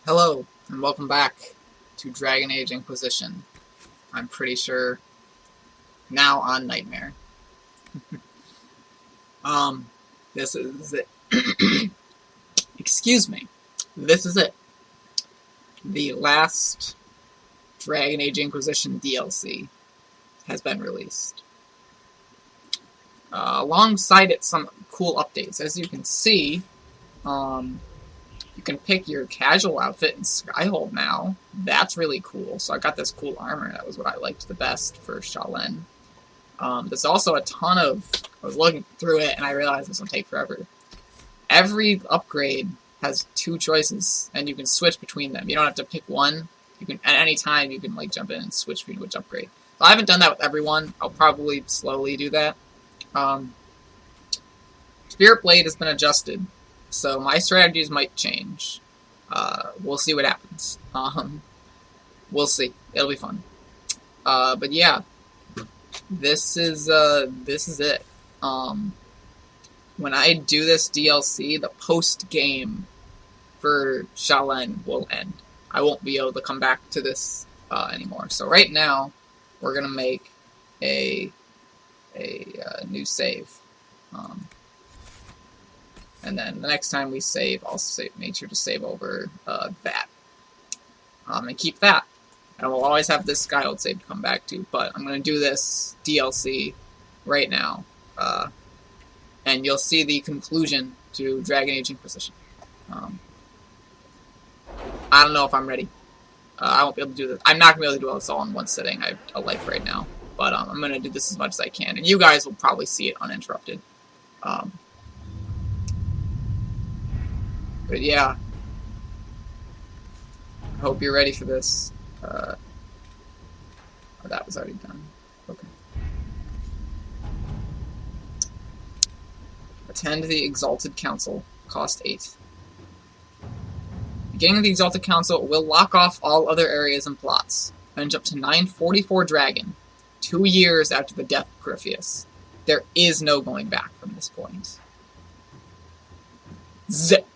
Hello, and welcome back to Dragon Age Inquisition. I'm pretty sure now on Nightmare. This is it. Excuse me. This is it. The last Dragon Age Inquisition DLC has been released. Alongside it, some cool updates. As you can see, you can pick your casual outfit in Skyhold now. That's really cool. So I got this cool armor. That was what I liked the best for Shalyn. There's also a ton of... I was looking through it and I realized this will take forever. Every upgrade has two choices and you can switch between them. You don't have to pick one. You can at any time you can like jump in and switch between which upgrade. So I haven't done that with everyone. I'll probably slowly do that. Spirit Blade has been adjusted. So my strategies might change. We'll see what happens. We'll see. It'll be fun. But yeah, this is it. When I do this DLC, the post game for Shalyn will end. I won't be able to come back to this anymore. So right now, we're gonna make a new save. And then the next time we save, I'll make sure to save over that. And keep that. And we'll always have this Skyhold save to come back to, but I'm going to do this DLC right now. And you'll see the conclusion to Dragon Age Inquisition. I don't know if I'm ready. I won't be able to do this. I'm not going to be able to do this all in one sitting. I have a life right now. But I'm going to do this as much as I can. And you guys will probably see it uninterrupted. But yeah, I hope you're ready for this. Oh, that was already done. Okay. Attend the Exalted Council. Cost 8. Beginning of the Exalted Council will lock off all other areas and plots. Avenge up to 944 Dragon. 2 years after the death of Corypheus. There is no going back from this point. Zip.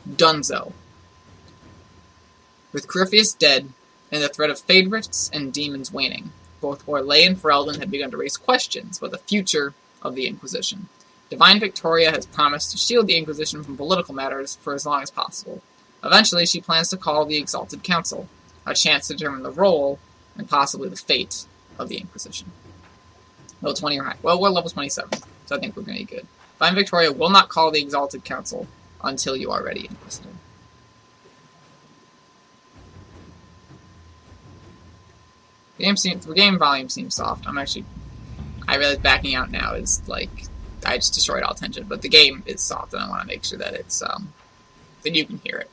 Dunzo. With Corypheus dead, and the threat of favorites and demons waning, both Orlais and Ferelden had begun to raise questions about the future of the Inquisition. Divine Victoria has promised to shield the Inquisition from political matters for as long as possible. Eventually, she plans to call the Exalted Council, a chance to determine the role, and possibly the fate, of the Inquisition. Level 20 or high. Well, we're level 27, so I think we're going to be good. Divine Victoria will not call the Exalted Council until you are ready, Inquisitor. The game volume seems soft. I realize backing out now is like, I just destroyed all tension, but the game is soft and I want to make sure that it's, that you can hear it.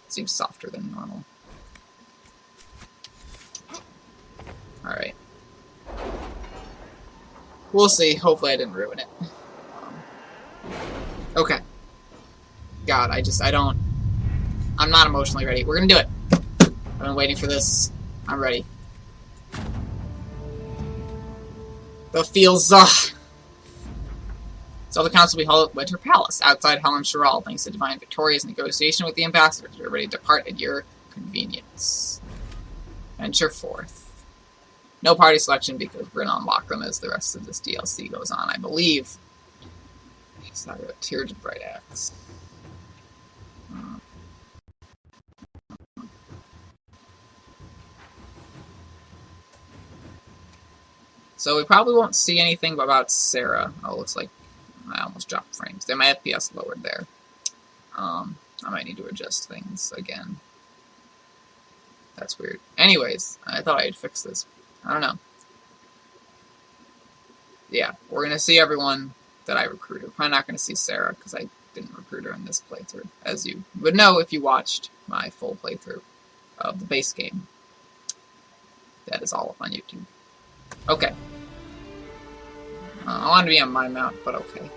Seems softer than normal. Alright. We'll see. Hopefully I didn't ruin it. Okay. God, I'm not emotionally ready. We're gonna do it. I've been waiting for this. I'm ready. The feels, So the council will be held at Winter Palace, outside Helm Shiral, thanks to Divine Victoria's negotiation with the ambassadors. You're ready to depart at your convenience. Venture forth. No party selection because we're going to unlock them as the rest of this DLC goes on, I believe. Sorry, a Tear to Bright Axe. So we probably won't see anything about Sarah. Oh, it looks like I almost dropped frames. There, my FPS lowered there. I might need to adjust things again. That's weird. Anyways, I thought I'd fix this. I don't know. Yeah, we're going to see everyone that I recruited. We're probably not going to see Sarah, because I didn't recruit her in this playthrough, as you would know if you watched my full playthrough of the base game. That is all up on YouTube. Okay. I wanted to be on my mount, but okay.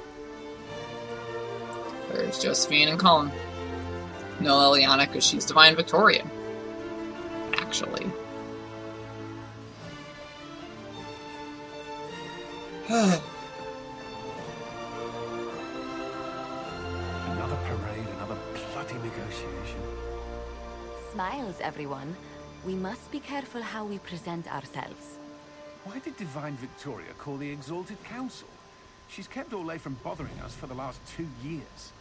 There's Josephine and Colin. No Liliana, because she's Divine Victoria. Actually. bloody negotiation. Smiles, everyone. We must be careful how we present ourselves. Why did Divine Victoria call the Exalted Council? She's kept Olay from bothering us for the last 2 years.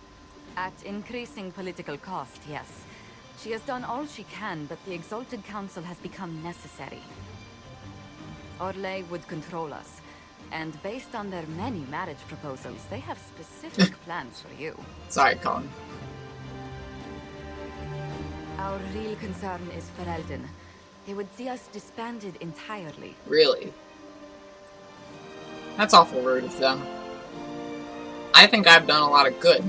At increasing political cost, yes. She has done all she can, but the Exalted Council has become necessary. Orlais would control us, and based on their many marriage proposals, they have specific plans for you. Sorry, Colin. Our real concern is Ferelden. They would see us disbanded entirely. Really? That's awful rude of them. I think I've done a lot of good,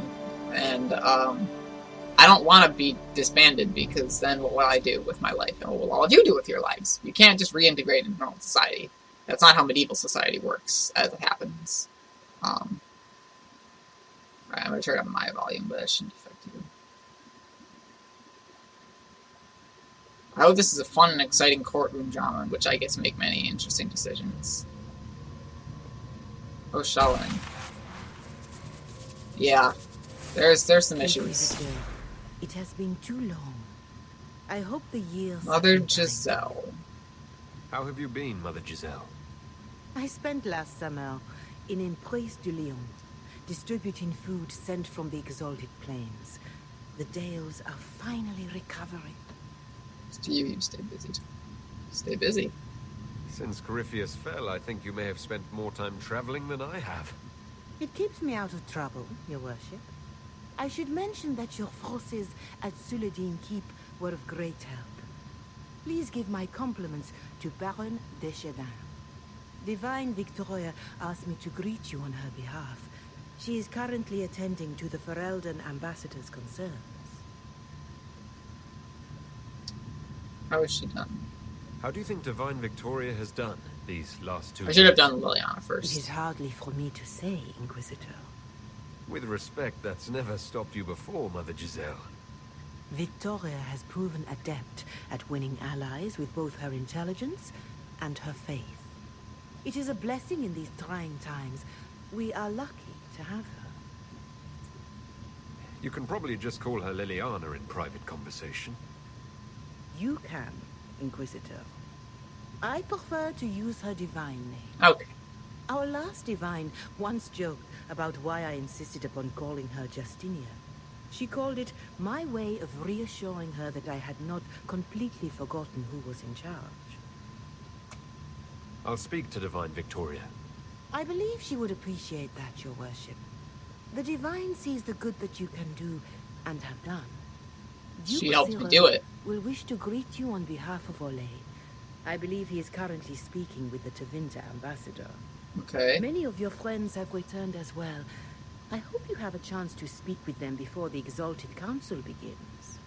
and I don't want to be disbanded, because then what will I do with my life? And what will all of you do with your lives? You can't just reintegrate into normal society. That's not how medieval society works, as it happens. Right, I'm going to turn up my volume, but that shouldn't affect you. I hope this is a fun and exciting courtroom drama in which I get to make many interesting decisions. Oh, Shalin. Yeah, there's some issues. It has been too long. I hope the years... Mother Giselle. How have you been, Mother Giselle? I spent last summer in Emprise du Lion, distributing food sent from the Exalted Plains. The Dales are finally recovering. To you stay busy. Stay busy. Since Corypheus fell, I think you may have spent more time traveling than I have. It keeps me out of trouble, your worship. I should mention that your forces at Suladin Keep were of great help. Please give my compliments to Baron Deschedin. Divine Victoria asked me to greet you on her behalf. She is currently attending to the Ferelden ambassador's concerns. How has she done? How do you think Divine Victoria has done these last 2 I years? should have done Liliana It first. is hardly for me to say, Inquisitor. With respect, that's never stopped you before, Mother Giselle. Victoria has proven adept at winning allies with both her intelligence and her faith. It is a blessing in these trying times. We are lucky to have her. You can probably just call her Liliana in private conversation. You can, Inquisitor. I prefer to use her divine name. Okay. Our last divine once joked about why I insisted upon calling her Justinia. She called it my way of reassuring her that I had not completely forgotten who was in charge. I'll speak to Divine Victoria. I believe she would appreciate that, your worship. The divine sees the good that you can do and have done. She helped me do it. Will wish to greet you on behalf of Olay. I believe he is currently speaking with the Tevinter ambassador. Okay. Many of your friends have returned as well. I hope you have a chance to speak with them before the Exalted Council begins.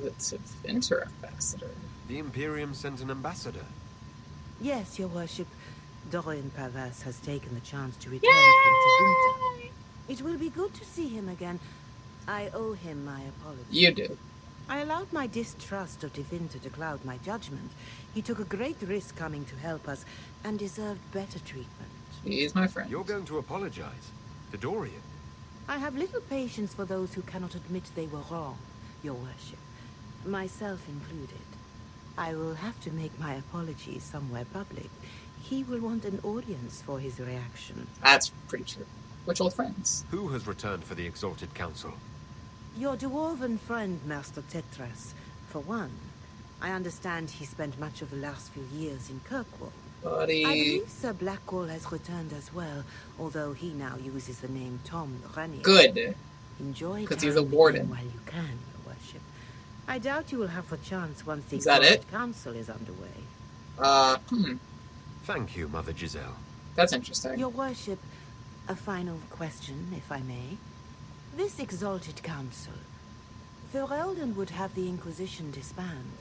The Tevinter ambassador. The Imperium sent an ambassador. Yes, your worship. Dorian Pavas has taken the chance to return from Tevinter. It will be good to see him again. I owe him my apology. You do. I allowed my distrust of Tevinter to cloud my judgment. He took a great risk coming to help us, and deserved better treatment. He's my friend. You're going to apologize to Dorian. I have little patience for those who cannot admit they were wrong, your worship. Myself included. I will have to make my apologies somewhere public. He will want an audience for his reaction. That's pretty true. Which old friends? Who has returned for the Exalted Council? Your dwarven friend, Master Tetras, for one. I understand he spent much of the last few years in Kirkwall. Buddy. I believe Sir Blackwall has returned as well, although he now uses the name Tom Ranier. Good. Enjoy Because time he's a with warden. him while you can, your worship. I doubt you will have a chance once the Is that it? Exalted Council is underway. Thank you, Mother Giselle. That's interesting. Your worship, a final question, if I may. This Exalted Council, Ferelden would have the Inquisition disband.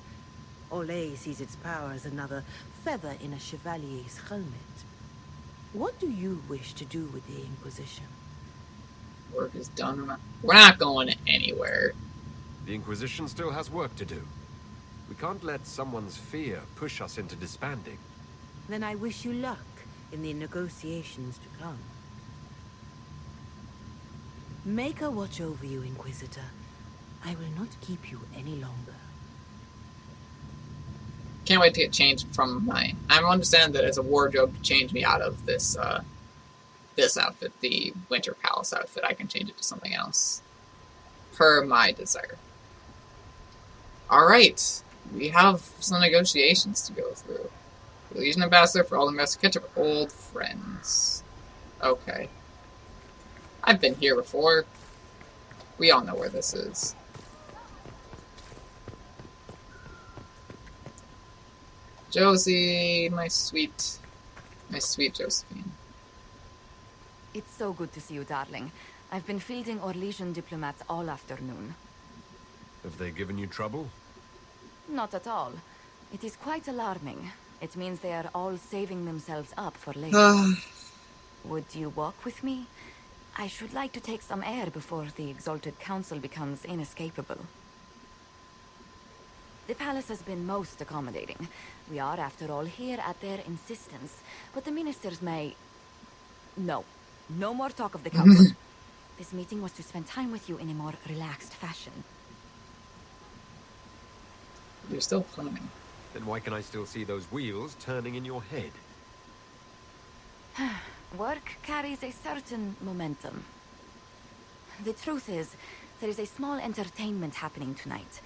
Olay sees its power as another feather in a chevalier's helmet. What do you wish to do with the Inquisition? Work is done. We're not going anywhere. The Inquisition still has work to do. We can't let someone's fear push us into disbanding. Then I wish you luck in the negotiations to come. Make her watch over you, Inquisitor. I will not keep you any longer. Can't wait to get changed from my... I understand that as a wardrobe to change me out of this, this outfit, the Winter Palace outfit. I can change it to something else. Per my desire. Alright. We have some negotiations to go through. The Legion Ambassador for all the Master Catch Up old friends. Okay. I've been here before. We all know where this is. Josie, my sweet Josephine. It's so good to see you, darling. I've been fielding Orlesian diplomats all afternoon. Have they given you trouble? Not at all. It is quite alarming. It means they are all saving themselves up for later. Would you walk with me? I should like to take some air before the Exalted Council becomes inescapable. The palace has been most accommodating. We are, after all, here at their insistence. But the ministers may... No. No more talk of the council. This meeting was to spend time with you in a more relaxed fashion. You're still planning. Then why can I still see those wheels turning in your head? Work carries a certain momentum. The truth is, there is a small entertainment happening tonight,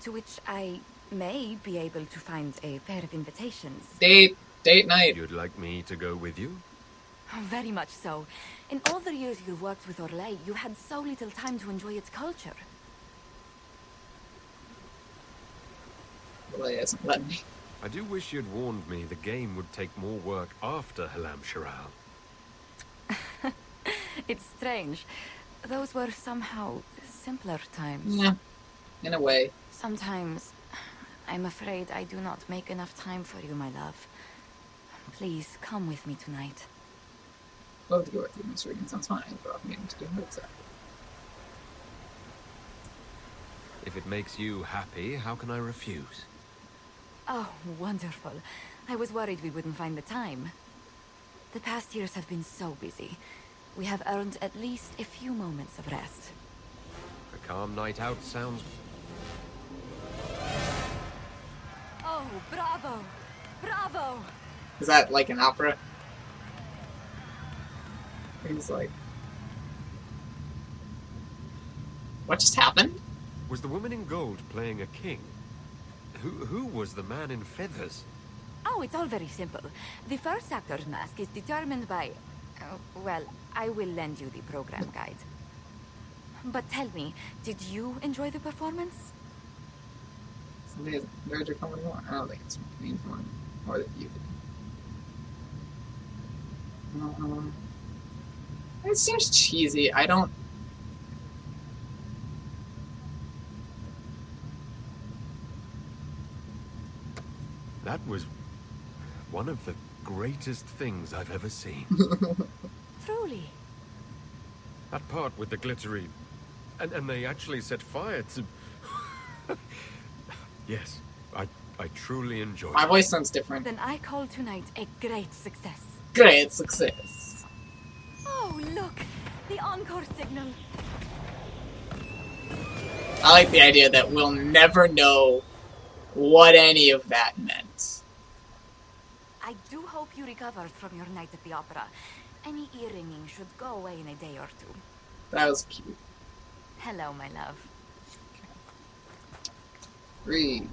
to which I may be able to find a pair of invitations. Date night. You'd like me to go with you? Very much so. In all the years you've worked with Orlais, you had so little time to enjoy its culture. Well, he hasn't let me. I do wish you'd warned me the game would take more work after Halam Shiral. It's strange. Those were somehow simpler times. Yeah, in a way. Sometimes, I'm afraid I do not make enough time for you, my love. Please, come with me tonight. Love to go with you, Miss Regan. Sounds fine, but I'm getting to do notes that. If it makes you happy, how can I refuse? Oh, wonderful. I was worried we wouldn't find the time. The past years have been so busy. We have earned at least a few moments of rest. A calm night out sounds... Oh, bravo! Bravo! Is that like an opera? He's like... What just happened? Was the woman in gold playing a king? Who was the man in feathers? Oh, it's all very simple. The first actor's mask is determined by... well, I will lend you the program guide. But tell me, did you enjoy the performance? Somebody has nerds are coming more. I don't think it's mean more than you did. It seems cheesy. I don't... That was one of the greatest things I've ever seen. Truly. That part with the glittery... And they actually set fire to... Yes, I truly enjoyed it. My voice sounds different. Then I call tonight a great success. Great success. Oh, look! The encore signal. I like the idea that we'll never know what any of that meant. I do hope you recovered from your night at the opera. Any earringing should go away in a day or two. That was cute. Hello, my love.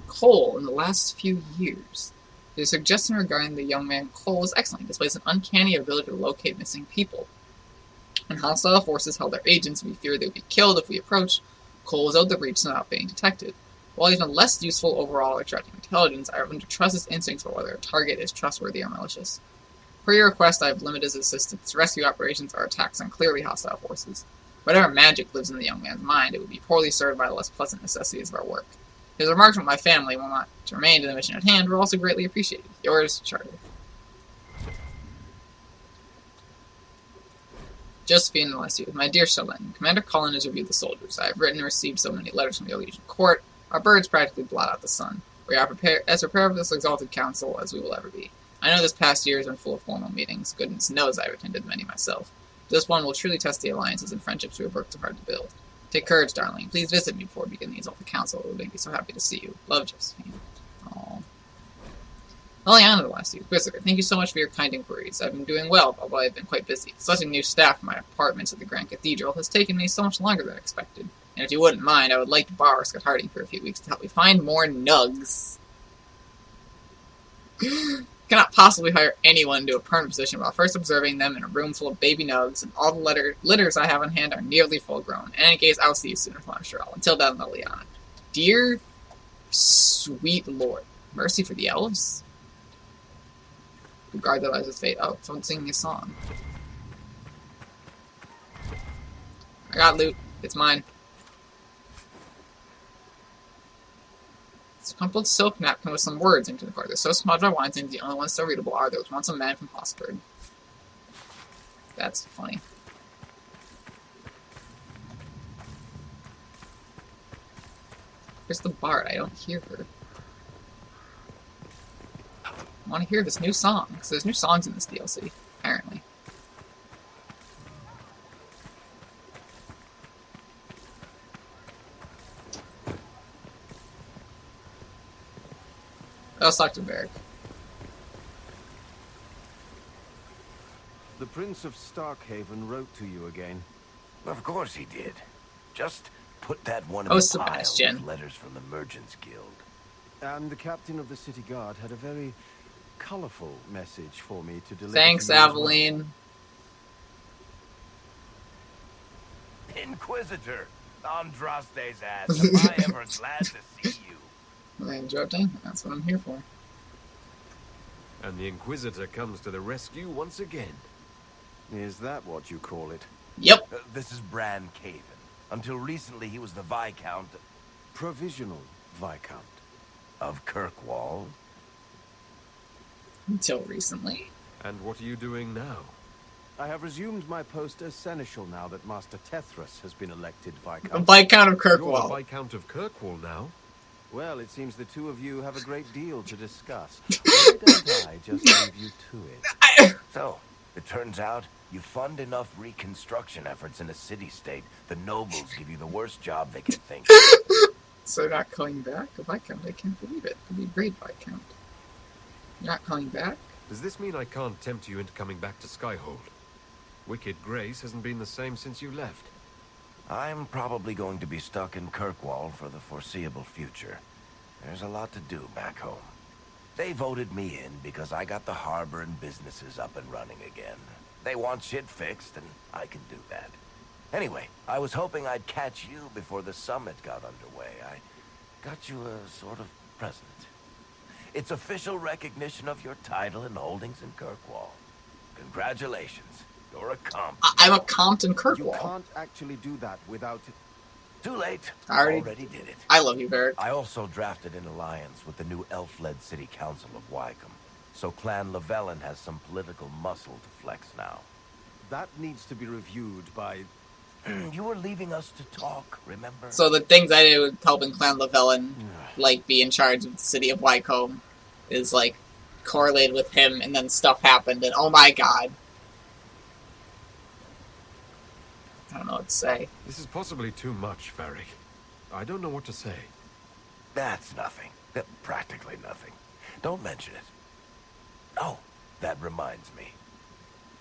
Cole, in the last few years. The suggestion regarding the young man Cole was excellent. He displays an uncanny ability to locate missing people. When hostile forces held their agents, we feared they would be killed if we approached. Cole was out of reach without being detected. While even less useful overall at extracting intelligence, I have learned to trust his instincts for whether a target is trustworthy or malicious. Per your request, I have limited his assistance to rescue operations or attacks on clearly hostile forces. Whatever magic lives in the young man's mind, it would be poorly served by the less pleasant necessities of our work. His remarks about my family, while not germane to the mission at hand, were also greatly appreciated. Yours, Charlie. Josephine and Alessio. My dear Shalyn, Commander Cullen has reviewed the soldiers. I have written and received so many letters from the Elysian court. Our birds practically blot out the sun. We are as prepared for this exalted council as we will ever be. I know this past year has been full of formal meetings. Goodness knows I have attended many myself. This one will truly test the alliances and friendships we have worked so hard to build. Take courage, darling. Please visit me before we begin the Exalted Council. It would make me so happy to see you. Love, Josephine. Aww. Liliana wants you. Inquisitor, thank you so much for your kind inquiries. I've been doing well, although I've been quite busy. Selecting new staff for my apartments at the Grand Cathedral has taken me so much longer than expected. And if you wouldn't mind, I would like to borrow Scott Harding for a few weeks to help me find more nugs. Cannot possibly hire anyone to a permanent position without first observing them in a room full of baby nugs, and all the litters I have on hand are nearly full grown. In any case, I'll see you soon, I'm sure. Until then, Liliana. Dear sweet Lord, mercy for the elves? Regard their lives as fate. Oh, someone's singing a song. I got loot. It's mine. It's a crumpled silk napkin with some words into the corner. They're so smudged by wine stains, the only ones so readable are those once a man from Hossford. That's funny. Where's the bard? I don't hear her. I want to hear this new song, because there's new songs in this DLC, apparently. Let's talk to Barrick. The Prince of Starkhaven wrote to you again. Of course he did. Just put that one in Oh, the Sebastian. pile with letters from the Merchants Guild. And the captain of the city guard had a very colorful message for me to deliver. Thanks, to you as well. Aveline. Inquisitor! Andraste's ass, am I ever glad to see you. Interrupting? That's what I'm here for. And the Inquisitor comes to the rescue once again. Is that what you call it? Yep. This is Bran Caven. Until recently, he was the Viscount Provisional Viscount. of Kirkwall. Until recently. And what are you doing now? I have resumed my post as seneschal now that Master Tethras has been elected A Viscount. Viscount of You're the Kirkwall. Viscount of Kirkwall now. Well, it seems the two of you have a great deal to discuss. Why don't I just leave you to it? So, it turns out, you fund enough reconstruction efforts in a city-state, the nobles give you the worst job they can think of. So not coming back? A Viscount? I can't believe it. It'd be great, Viscount. You're not coming back? Does this mean I can't tempt you into coming back to Skyhold? Wicked Grace hasn't been the same since you left. I'm probably going to be stuck in Kirkwall for the foreseeable future. There's a lot to do back home. They voted me in because I got the harbor and businesses up and running again. They want shit fixed, and I can do that. Anyway, I was hoping I'd catch you before the summit got underway. I got you a sort of present. It's official recognition of your title and holdings in Kirkwall. Congratulations. You're a comp. I'm a Compton You Kirkwall. can't actually do that without... Too late. I already- did it. I love you, Barrick. I also drafted an alliance with the new elf-led city council of Wycombe. So Clan Llewellyn has some political muscle to flex now. That needs to be reviewed by... You were leaving us to talk, remember? So the things I did with helping Clan Llewellyn, like, be in charge of the city of Wycombe, is, like, correlated with him, and then stuff happened, and oh my god. I don't know what to say. This is possibly too much, Varric. I don't know what to say. That's nothing. Practically nothing. Don't mention it. Oh, that reminds me.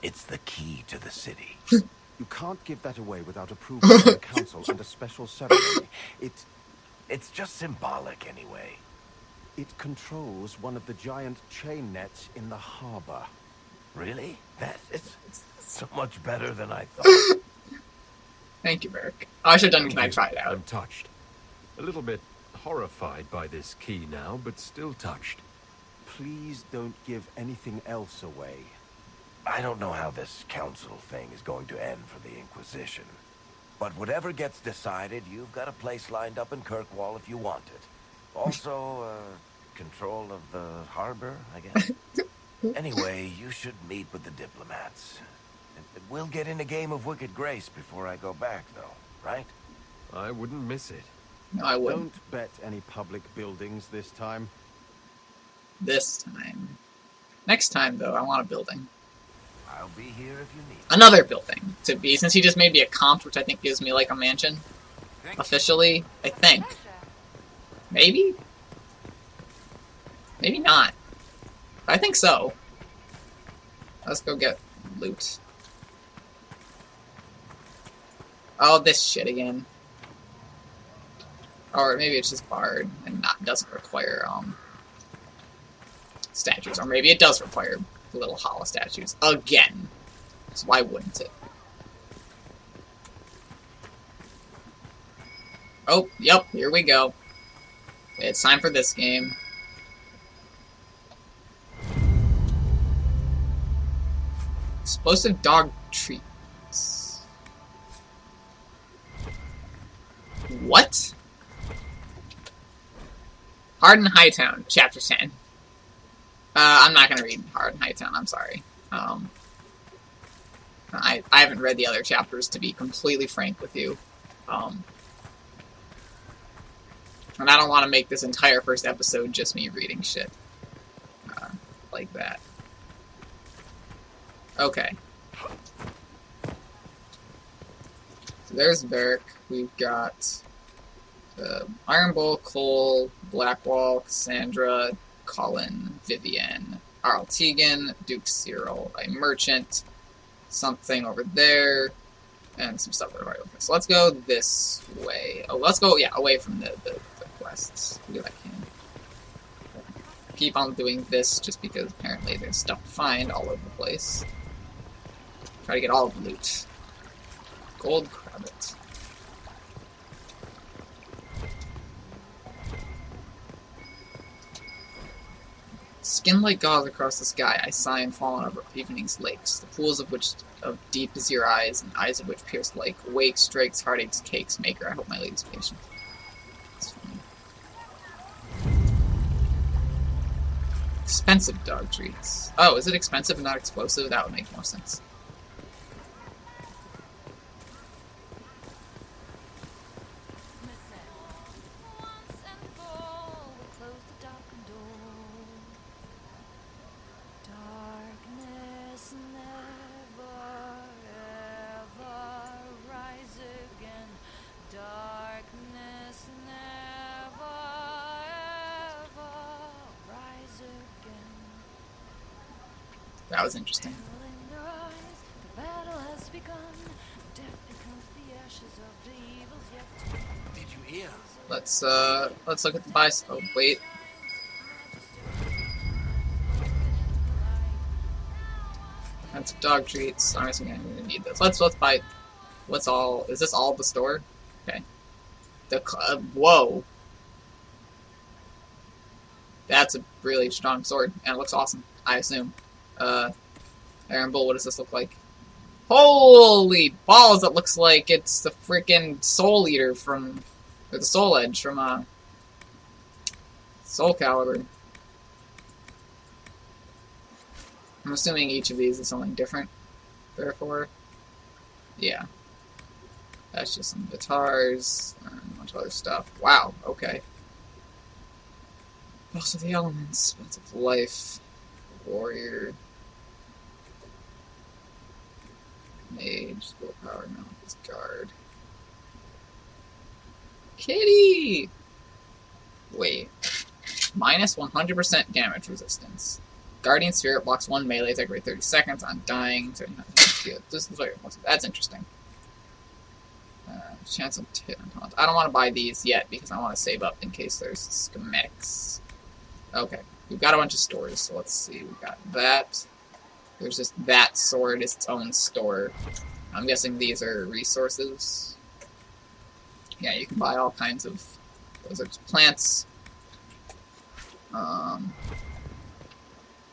It's the key to the city. You can't give that away without approval from the council and a special ceremony. It's just symbolic anyway. It controls one of the giant chain nets in the harbor. Really? It's so much better than I thought. Thank you, Barrick. Oh, I should have done Thank Can I you. Try It Out? I'm touched. A little bit horrified by this key now, but still touched. Please don't give anything else away. I don't know how this council thing is going to end for the Inquisition. But whatever gets decided, you've got a place lined up in Kirkwall if you want it. Also, control of the harbor, I guess. Anyway, you should meet with the diplomats. We'll get in a game of Wicked Grace before I go back, though, right? I wouldn't miss it. No, I wouldn't. Don't bet any public buildings this time. This time. Next time, though, I want a building. I'll be here if you need me. Another building, to be, since he just made me a comp, which I think gives me, like, a mansion. officially, I think. Maybe? Maybe not. I think so. Let's go get loot. Oh, this shit again. Or maybe it's just barred and doesn't require statues. Or maybe it does require little hollow statues again. So why wouldn't it? Oh, yep, here we go. It's time for this game. Explosive dog treats. What? Hard in Hightown, Chapter 10. I'm not gonna read Hard in Hightown, I'm sorry. I haven't read the other chapters, to be completely frank with you. And I don't want to make this entire first episode just me reading shit. Like that. Okay. So there's Varric. We've got Iron Bull, Cole, Blackwall, Cassandra, Cullen, Vivienne, Arl Tegan, Duke Cyril, a merchant, something over there, and some stuff over there. So let's go this way. Oh, let's go, yeah, away from the quests. Do what I can. Keep on doing this just because apparently there's stuff to find all over the place. Try to get all of the loot. Gold crabbit. Skin like gauze across the sky, I sigh and fall on over evening's lakes, the pools of which of deep as your eyes, and eyes of which pierce like wakes, drakes, heartaches, cakes, maker. I hope my lady's patient. That's funny. Expensive dog treats. Oh, is it expensive and not explosive? That would make more sense. That was interesting. Did you hear? Let's look at the buys. Oh, wait. That's dog treats. I'm assuming I'm gonna need this. Let's buy. What's all? Is this all the store? Okay. Whoa. That's a really strong sword, and it looks awesome. I assume. Iron Bull, what does this look like? Holy balls, it looks like it's the freaking Soul Eater from... Or the Soul Edge from, Soul Calibur. I'm assuming each of these is something different, therefore. Yeah. That's just some guitars, and a bunch of other stuff. Wow, okay. Most of the elements, Spirits of Life, Warrior... Mage, willpower, no, his guard. Kitty! Wait. Minus 100% damage resistance. Guardian Spirit blocks 1 melee attack every 30 seconds on dying. That's interesting. Chance of hit and taunt. I don't want to buy these yet because I want to save up in case there's schematics. Okay. We've got a bunch of stores, so let's see. We've got that. There's just that sword is its own store. I'm guessing these are resources. Yeah, you can buy all kinds of... Those are just plants.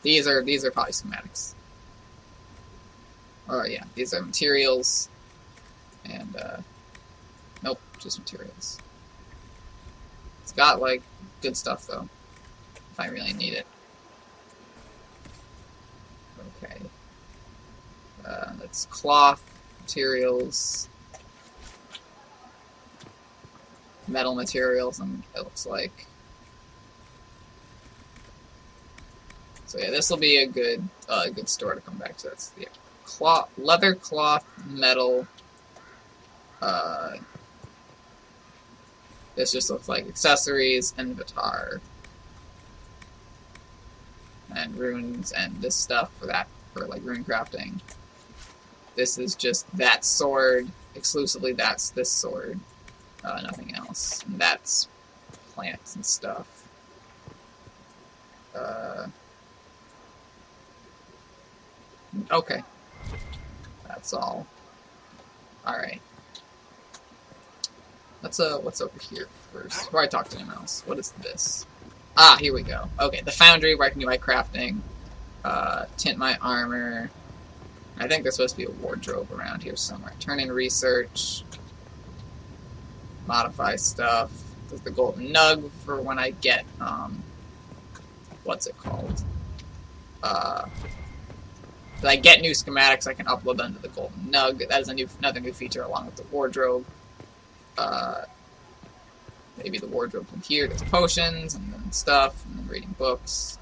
These are probably schematics. Oh yeah, these are materials. And, nope, just materials. It's got, like, good stuff, though. If I really need it. Okay. That's cloth, materials, metal materials, and it looks like. So yeah, this will be a good store to come back to. That's yeah, cloth, leather, cloth, metal, This just looks like accessories, inventar, and runes, and this stuff for like rune crafting. This is just that sword, exclusively that's this sword, nothing else. And that's plants and stuff. Okay. That's all. Alright. What's over here first? Before I talk to anyone else. What is this? Ah, here we go. Okay, the foundry where I can do my crafting. Tint my armor. I think there's supposed to be a wardrobe around here somewhere. Turn in research. Modify stuff. There's the golden nug for when I get, what's it called? If I get new schematics, I can upload them to the golden nug. That is another new feature along with the wardrobe. Maybe the wardrobe from here. There's potions and then stuff, and then reading books.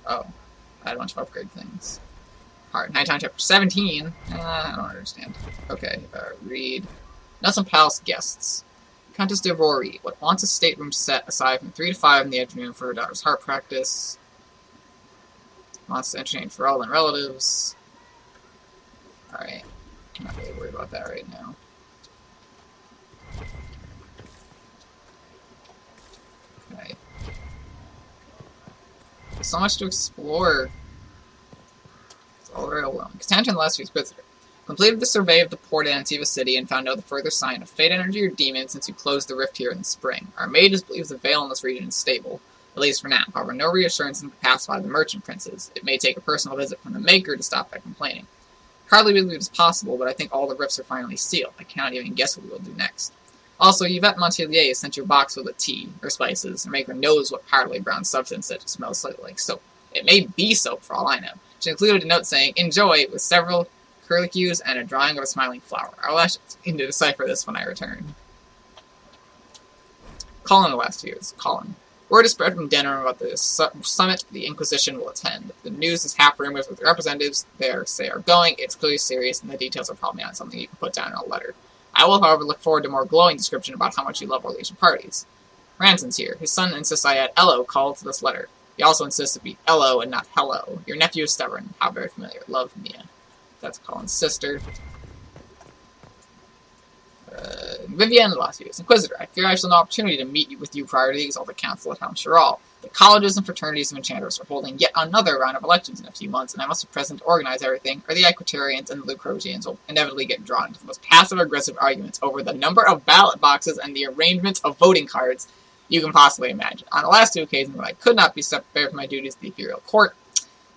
Oh, I had a bunch of upgrade things. Alright, Nighttime Chapter 17. I don't understand. Okay, read. Nuts and Palace Guests. Countess de Rory wants a stateroom set aside from 3 to 5 in the afternoon for her daughter's harp practice. Wants to entertain for all and relatives. Alright. I'm not really worried about that right now. Okay. There's so much to explore. It's all very overwhelming. Cassandra and Lester's visitor. Completed the survey of the port in Antiva City and found no further sign of fate energy or demon since you closed the rift here in the spring. Our mage believes the veil in this region is stable, at least for now. However, no reassurance can pacify the merchant princes. It may take a personal visit from the maker to stop that complaining. Hardly believe it's possible, but I think all the rifts are finally sealed. I cannot even guess what we will do next. Also, Yvette Montelier has sent you a box with a tea, or spices, or maker knows what powdery brown substance that smells slightly like soap. It may be soap for all I know. She included a note saying, "Enjoy," with several curlicues and a drawing of a smiling flower. I will ask you to decipher this when I return. Colin the last 2 years. Colin. Word is spread from Denver about the summit the Inquisition will attend. The news is half rumors with the representatives there say are going. It's clearly serious, and the details are probably not something you can put down in a letter. I will, however, look forward to more glowing description about how much you love our leisure parties. Ranson's here. His son insists I add Ello called to this letter. He also insists it be Ello and not Hello. Your nephew is stubborn. How very familiar. Love, Mia. That's Colin's sister. Vivienne Latius, Inquisitor. I fear I shall have no opportunity to meet with you prior to the Exalted Council at Helm Chiral. The colleges and fraternities of enchanters are holding yet another round of elections in a few months, and I must be present to organize everything, or the Equitarians and the Lucrosians will inevitably get drawn into the most passive-aggressive arguments over the number of ballot boxes and the arrangements of voting cards you can possibly imagine. On the last 2 occasions when I could not be separated from my duties at the Imperial Court,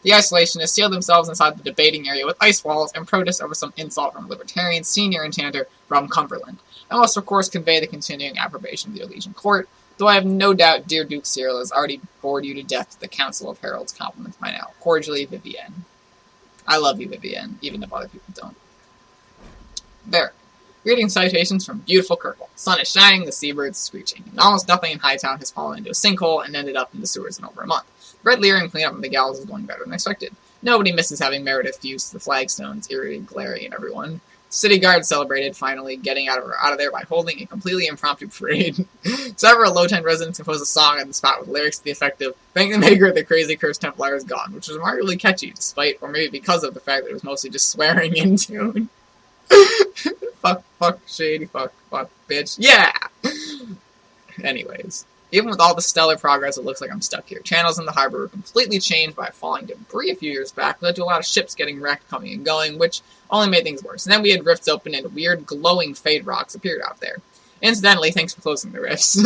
the isolationists sealed themselves inside the debating area with ice walls and protest over some insult from Libertarian senior enchanter Rum Cumberland. I must, of course, convey the continuing approbation of the Elysian Court, though I have no doubt dear Duke Cyril has already bored you to death with the Council of Heralds' compliments by now. Cordially, Vivienne. I love you, Vivienne, even if other people don't. There. Greeting citations from beautiful Kirkwall. Sun is shining, the seabirds screeching. And almost nothing in Hightown has fallen into a sinkhole and ended up in the sewers in over a month. Red Leering cleanup of the gallows is going better than expected. Nobody misses having Meredith fuse the flagstones, eerie and glaring at everyone. City Guard celebrated, finally, getting out of there by holding a completely impromptu parade. Several low-tide residents composed a song on the spot with lyrics to the effect of "Thank the Maker, the crazy cursed Templar is gone," which was remarkably catchy, despite, or maybe because of the fact that it was mostly just swearing in tune. Fuck, shady, fuck, bitch. Yeah! Anyways. Even with all the stellar progress, it looks like I'm stuck here. Channels in the harbor were completely changed by falling debris a few years back, led to a lot of ships getting wrecked, coming and going, which only made things worse. And then we had rifts open and weird glowing fade rocks appeared out there. Incidentally, thanks for closing the rifts.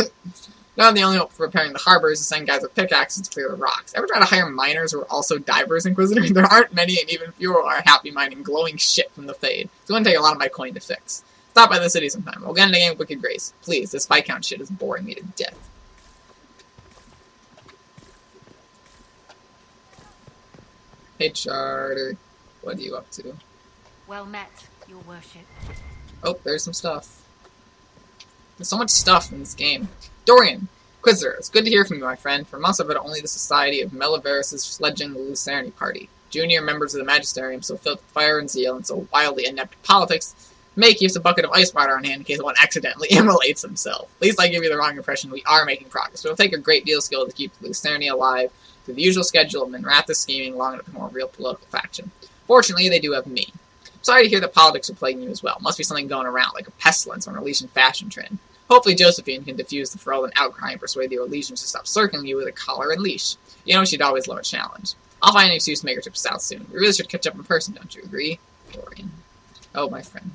Now the only hope for repairing the harbor is to send guys with pickaxes to clear the rocks. Ever try to hire miners who are also divers, Inquisitor? There aren't many, and even fewer are happy mining glowing shit from the fade. It's going to take a lot of my coin to fix. Stop by the city sometime. We'll get in a game of Wicked Grace. Please, this Viscount shit is boring me to death. Hey, Charter. What are you up to? Well met, your worship. Oh, there's some stuff. There's so much stuff in this game. Dorian, Inquisitor, it's good to hear from you, my friend. For months I've been only the society of Melivarus' fledgling Lucerni party. Junior members of the Magisterium so filled with fire and zeal and so wildly inept in politics May keeps a bucket of ice water on hand in case one accidentally immolates himself. At least I give you the wrong impression. We are making progress. It will take a great deal of skill to keep the Lucerni alive through the usual schedule of Minrathous scheming long enough to form a real political faction. Fortunately, they do have me. I'm sorry to hear that politics are plaguing you as well. Must be something going around, like a pestilence or an Elysian fashion trend. Hopefully Josephine can diffuse the furrow and outcry and persuade the Elysians to stop circling you with a collar and leash. You know she'd always love a challenge. I'll find an excuse to make her trip south soon. We really should catch up in person, don't you agree? Dorian. Oh, my friend.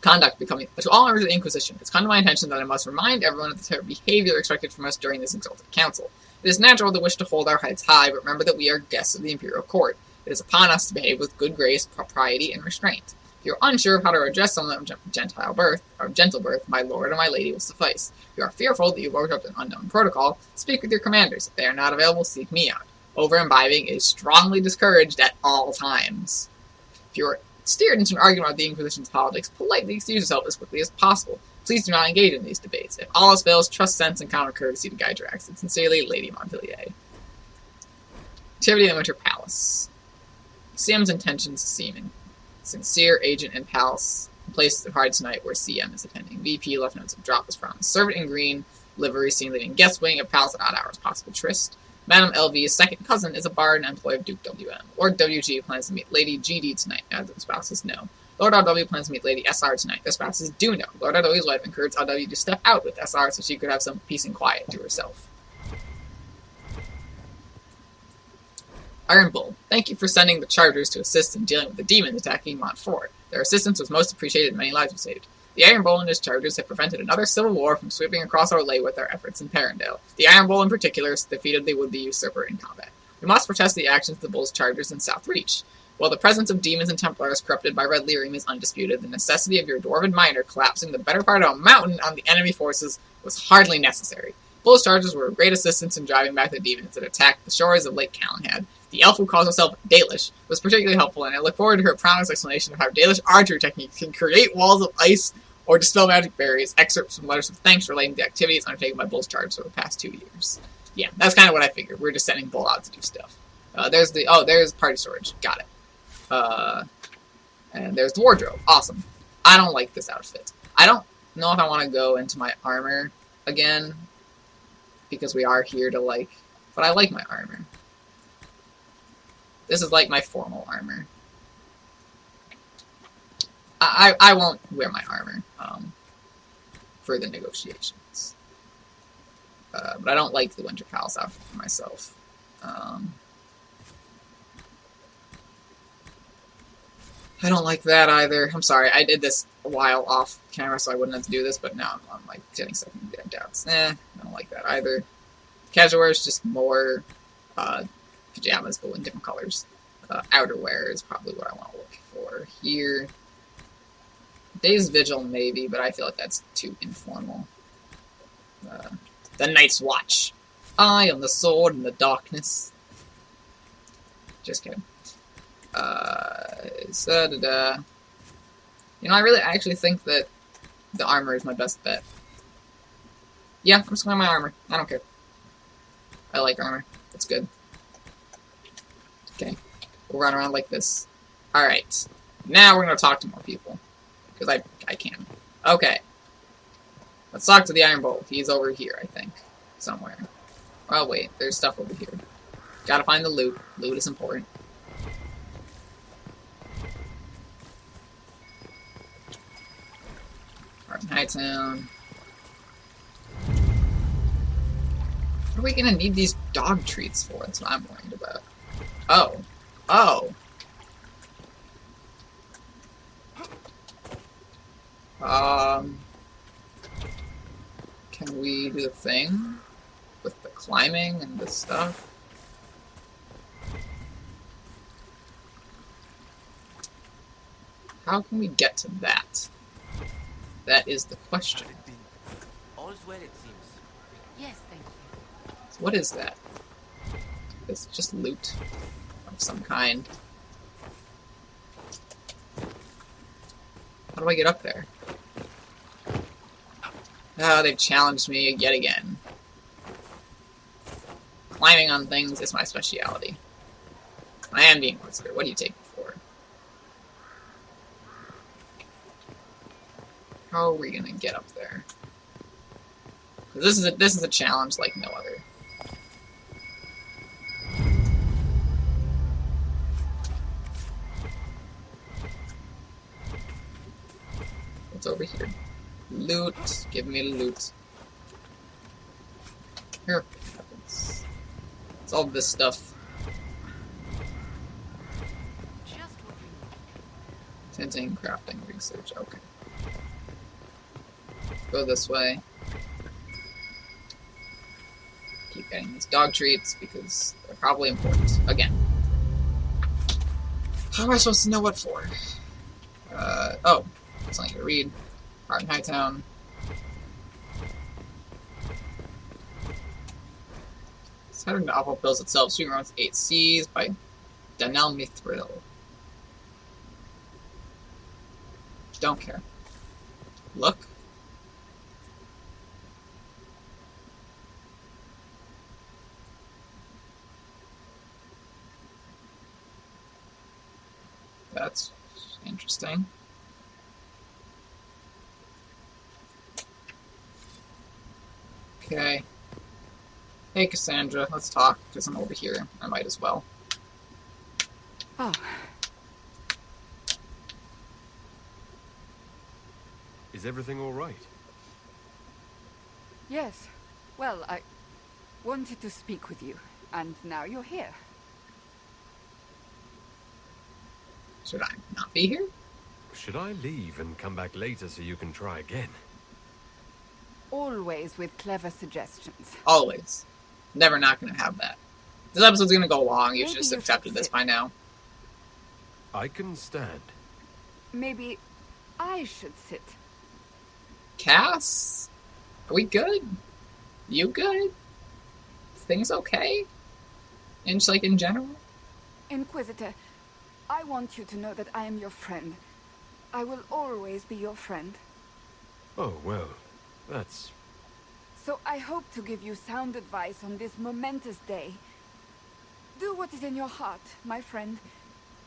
Conduct becoming... To all members of the Inquisition, it's come to my attention that I must remind everyone of the type of behavior expected from us during this exalted council. It is natural to wish to hold our heads high, but remember that we are guests of the Imperial Court. It is upon us to behave with good grace, propriety, and restraint. If you are unsure of how to address someone of gentle birth, my lord or my lady will suffice. If you are fearful that you have worked up an unknown protocol, speak with your commanders. If they are not available, seek me out. Over-imbibing is strongly discouraged at all times. If you are steered into an argument about the Inquisition's politics, politely excuse yourself as quickly as possible. Please do not engage in these debates. If all else fails, trust sense and common courtesy to guide your actions. Sincerely, Lady Montpellier. Activity in the Winter Palace. CM's intentions seem sincere. Agent in Palace. Place departed tonight where CM is attending. VP left notes of drop as promised. Servant in green livery seen leaving guest wing of Palace at odd hours. Possible tryst. Madame LV's second cousin is a bard and employee of Duke WM. Lord WG plans to meet Lady GD tonight. Neither of the spouses know. Lord RW plans to meet Lady SR tonight. Their spouses do know. Lord RW's wife encouraged RW to step out with SR so she could have some peace and quiet to herself. Iron Bull, thank you for sending the chargers to assist in dealing with the demons attacking Montfort. Their assistance was most appreciated and many lives were saved. The Iron Bull and his chargers have prevented another civil war from sweeping across our lay with their efforts in Perindale. The Iron Bull in particular defeated the would-be usurper in combat. We must protest the actions of the Bull's chargers in South Reach. While the presence of demons and Templars corrupted by Red Lyrium is undisputed, the necessity of your dwarven miner collapsing the better part of a mountain on the enemy forces was hardly necessary. Bull's chargers were of great assistance in driving back the demons that attacked the shores of Lake Calenhad. The elf who calls herself Dalish was particularly helpful, and I look forward to her promised explanation of how Dalish archery techniques can create walls of ice or dispel magic barriers. Excerpts from letters of thanks relating to the activities undertaken by Bull's chargers over the past 2 years. Yeah, that's kind of what I figured. We're just sending Bull out to do stuff. There's party storage. Got it. And there's the wardrobe. Awesome. I don't like this outfit. I don't know if I want to go into my armor again, because we are here to but I like my armor. This is like my formal armor. I won't wear my armor for the negotiations. But I don't like the Winter Palace outfit for myself. I don't like that either. I'm sorry, I did this a while off camera so I wouldn't have to do this, but now I'm getting second doubts. I don't like that either. Casual wear is just more pajamas, but in different colors. Outerwear is probably what I want to look for here. Day's Vigil, maybe, but I feel like that's too informal. The Night's Watch. I am the sword in the darkness. Just kidding. I actually think that the armor is my best bet. Yeah, I'm just going to my armor. I don't care. I like armor. It's good. Okay. We'll run around like this. Alright. Now we're going to talk to more people. Because I can. Okay. Let's talk to the Iron Bull. He's over here, I think. Somewhere. Oh, wait. There's stuff over here. Gotta find the loot. Loot is important. Hightown. What are we gonna need these dog treats for? That's what I'm worried about. Oh. Oh. Can we do the thing with the climbing and the stuff? How can we get to that? That is the question. All's well, it seems. Yes, thank you. So what is that? It's just loot of some kind. How do I get up there? Oh, they've challenged me yet again. Climbing on things is my specialty. I am the Inquisitor. What do you take me for? How are we gonna get up there? 'Cause this is a challenge like no other. What's over here? Loot. Give me loot. Here. Weapons. It's all this stuff. Just what we need. Tinting, crafting, research. Okay. Let's go this way. Keep getting these dog treats because they're probably important. Again. How am I supposed to know what for? Oh. Something to read. Art in Hightown. Saturn the Awful Pills itself. Sweet Romance 8 Seas by Danelle Mithril. Don't care. Look. That's interesting. Okay. Hey, Cassandra, let's talk, because I'm over here. I might as well. Oh, Is everything all right? yes. Well, I wanted to speak with you, and now you're here. Should I not be here? Should I leave and come back later so you can try again? Always with clever suggestions. Always. Never not gonna have that. This episode's gonna go long. You should Maybe just you accepted should this sit. by now. I can stand. Maybe I should sit. Cass? Are we good? You good? Is things okay? And just like in general? Inquisitor, I want you to know that I am your friend. I will always be your friend. Oh, well, that's... So I hope to give you sound advice on this momentous day. Do what is in your heart, my friend.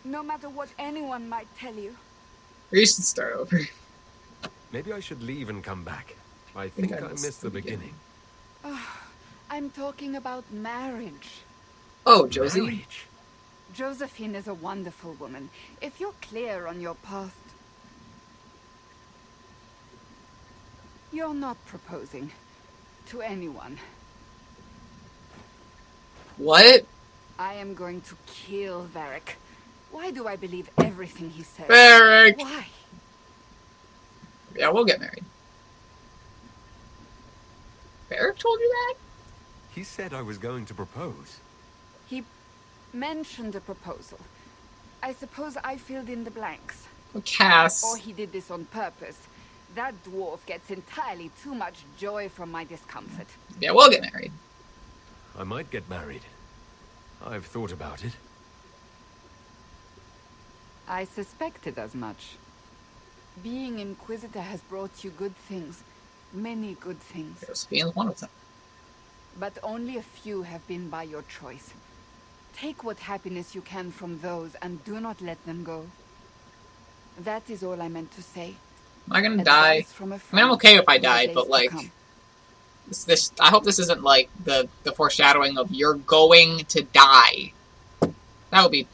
No matter what anyone might tell you. We should start over. Maybe I should leave and come back. I think I missed the beginning. I'm talking about marriage. Oh, Josie. Marriage? Josephine is a wonderful woman. If you're clear on your path... You're not proposing to anyone. What? I am going to kill Varric. Why do I believe everything he says? Varric! Why? Yeah, we'll get married. Varric told you that? He said I was going to propose. He mentioned a proposal. I suppose I filled in the blanks. Oh, Cass. Or he did this on purpose. That dwarf gets entirely too much joy from my discomfort. Yeah, we'll get married. I might get married. I've thought about it. I suspected as much. Being Inquisitor has brought you good things. Many good things. Josephine's one of them. But only a few have been by your choice. Take what happiness you can from those and do not let them go. That is all I meant to say. Am I gonna die? Advice from a I mean, I'm friend okay if I for the died, days but to like... come. This, I hope this isn't like the foreshadowing of you're going to die. That would be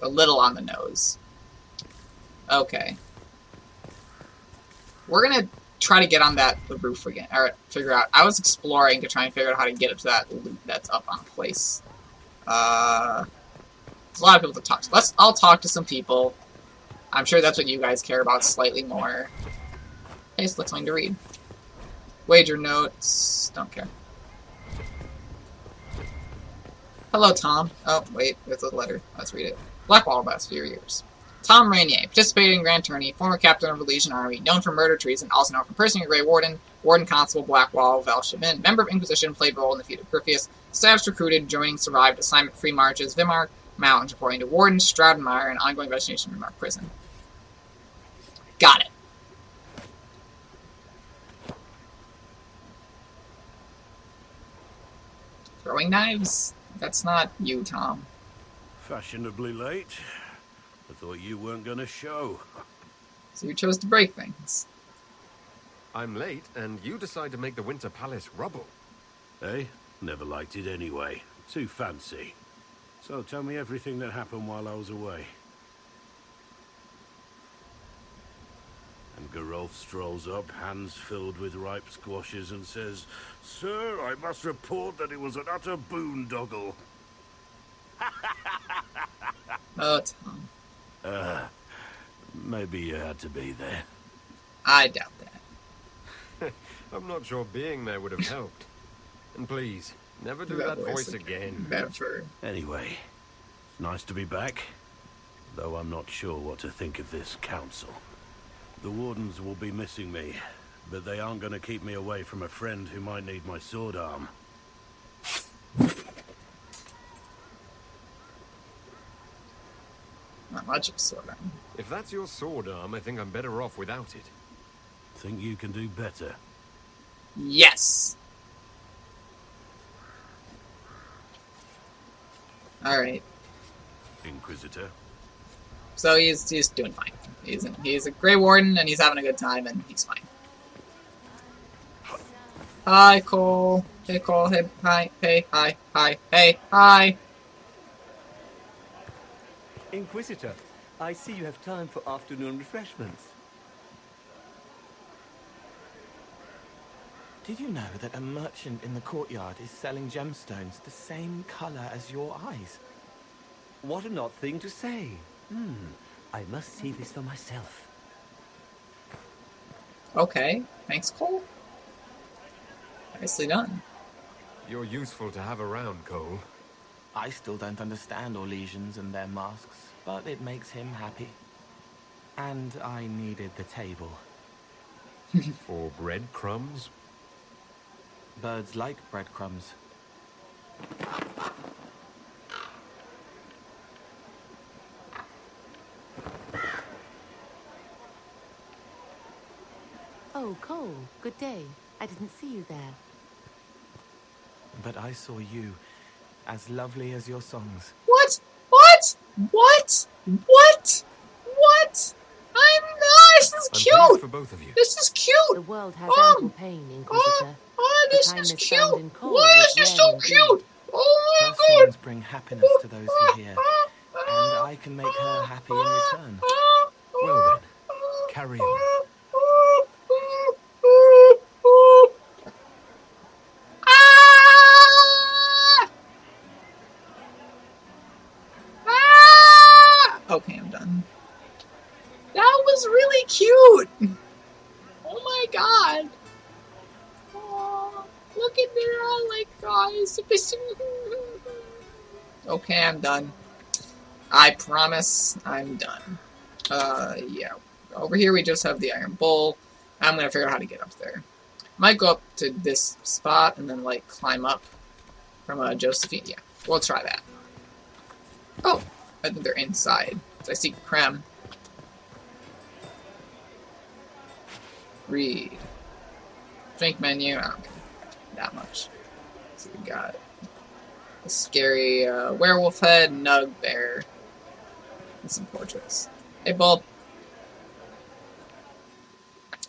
a little on the nose. Okay. We're gonna try to get on the roof again, or figure out. I was exploring to try and figure out how to get up to that loot that's up on a place. There's a lot of people to talk to. I'll talk to some people. I'm sure that's what you guys care about slightly more. Hey, so let's find to read. Wager notes. Don't care. Hello, Tom. Oh, wait. There's a letter. Let's read it. Blackwall last few years. Tom Rainier, participating Grand Tourney, former captain of the Legion Army, known for murder treason, also known for impersonating a Grey Warden, Warden Constable Blackwall Valshavin, member of Inquisition, played role in the feud of Gryphius, staffs recruited, joining survived assignment free marches, Vimar Mountains, reporting to Warden Stroudenmire, and ongoing investigation in Vimar Prison. Got it. Throwing knives? That's not you, Tom. Fashionably late. I thought you weren't gonna show. So you chose to break things. I'm late, and you decide to make the Winter Palace rubble. Hey, never liked it anyway. Too fancy. So tell me everything that happened while I was away. And Geralf strolls up, hands filled with ripe squashes, and says, "Sir, I must report that it was an utter boondoggle." Oh, Tom. Maybe you had to be there. I doubt that. I'm not sure being there would have helped. And please, never do that voice again. Never. Anyway, it's nice to be back. Though I'm not sure what to think of this council. The Wardens will be missing me, but they aren't going to keep me away from a friend who might need my sword arm. Not much of a sword arm. If that's your sword arm, I think I'm better off without it. Think you can do better? Yes! Alright. Inquisitor? So he's doing fine. He's a Grey Warden, and he's having a good time, and he's fine. Hi, Cole. Hey, Cole. Hey, hi. Hey, hi. Hi. Hey, hi. Inquisitor, I see you have time for afternoon refreshments. Did you know that a merchant in the courtyard is selling gemstones the same color as your eyes? What an odd thing to say. I must see this for myself. Okay. Thanks, Cole. Nicely done. You're useful to have around, Cole. I still don't understand Orlesians and their masks, but it makes him happy. And I needed the table. For breadcrumbs? Birds like breadcrumbs. Oh, Cole, good day. I didn't see you there. But I saw you, as lovely as your songs. What? What? What? What? What? I'm not. This is I'm cute. pleased for both of you. This is cute. The world has ample pain, Inquisitor. Oh, this The is kindness cute. found in Cole Why is is this rare so indeed. cute? Oh Her my songs bring happiness to those who hear, and I can make her happy in return. Well then, carry on. Okay, I'm done. That was really cute! Oh my god! Oh, look at their all like guys. Okay, I'm done. I promise I'm done. Yeah. Over here we just have the Iron Bull. I'm gonna figure out how to get up there. Might go up to this spot and then like climb up from Josephine. Yeah, we'll try that. Oh! I think they're inside. So I see Krem. Read. Drink menu. I don't care that much. So we got a scary werewolf head, Nug Bear, and some portraits. Hey, Bulb.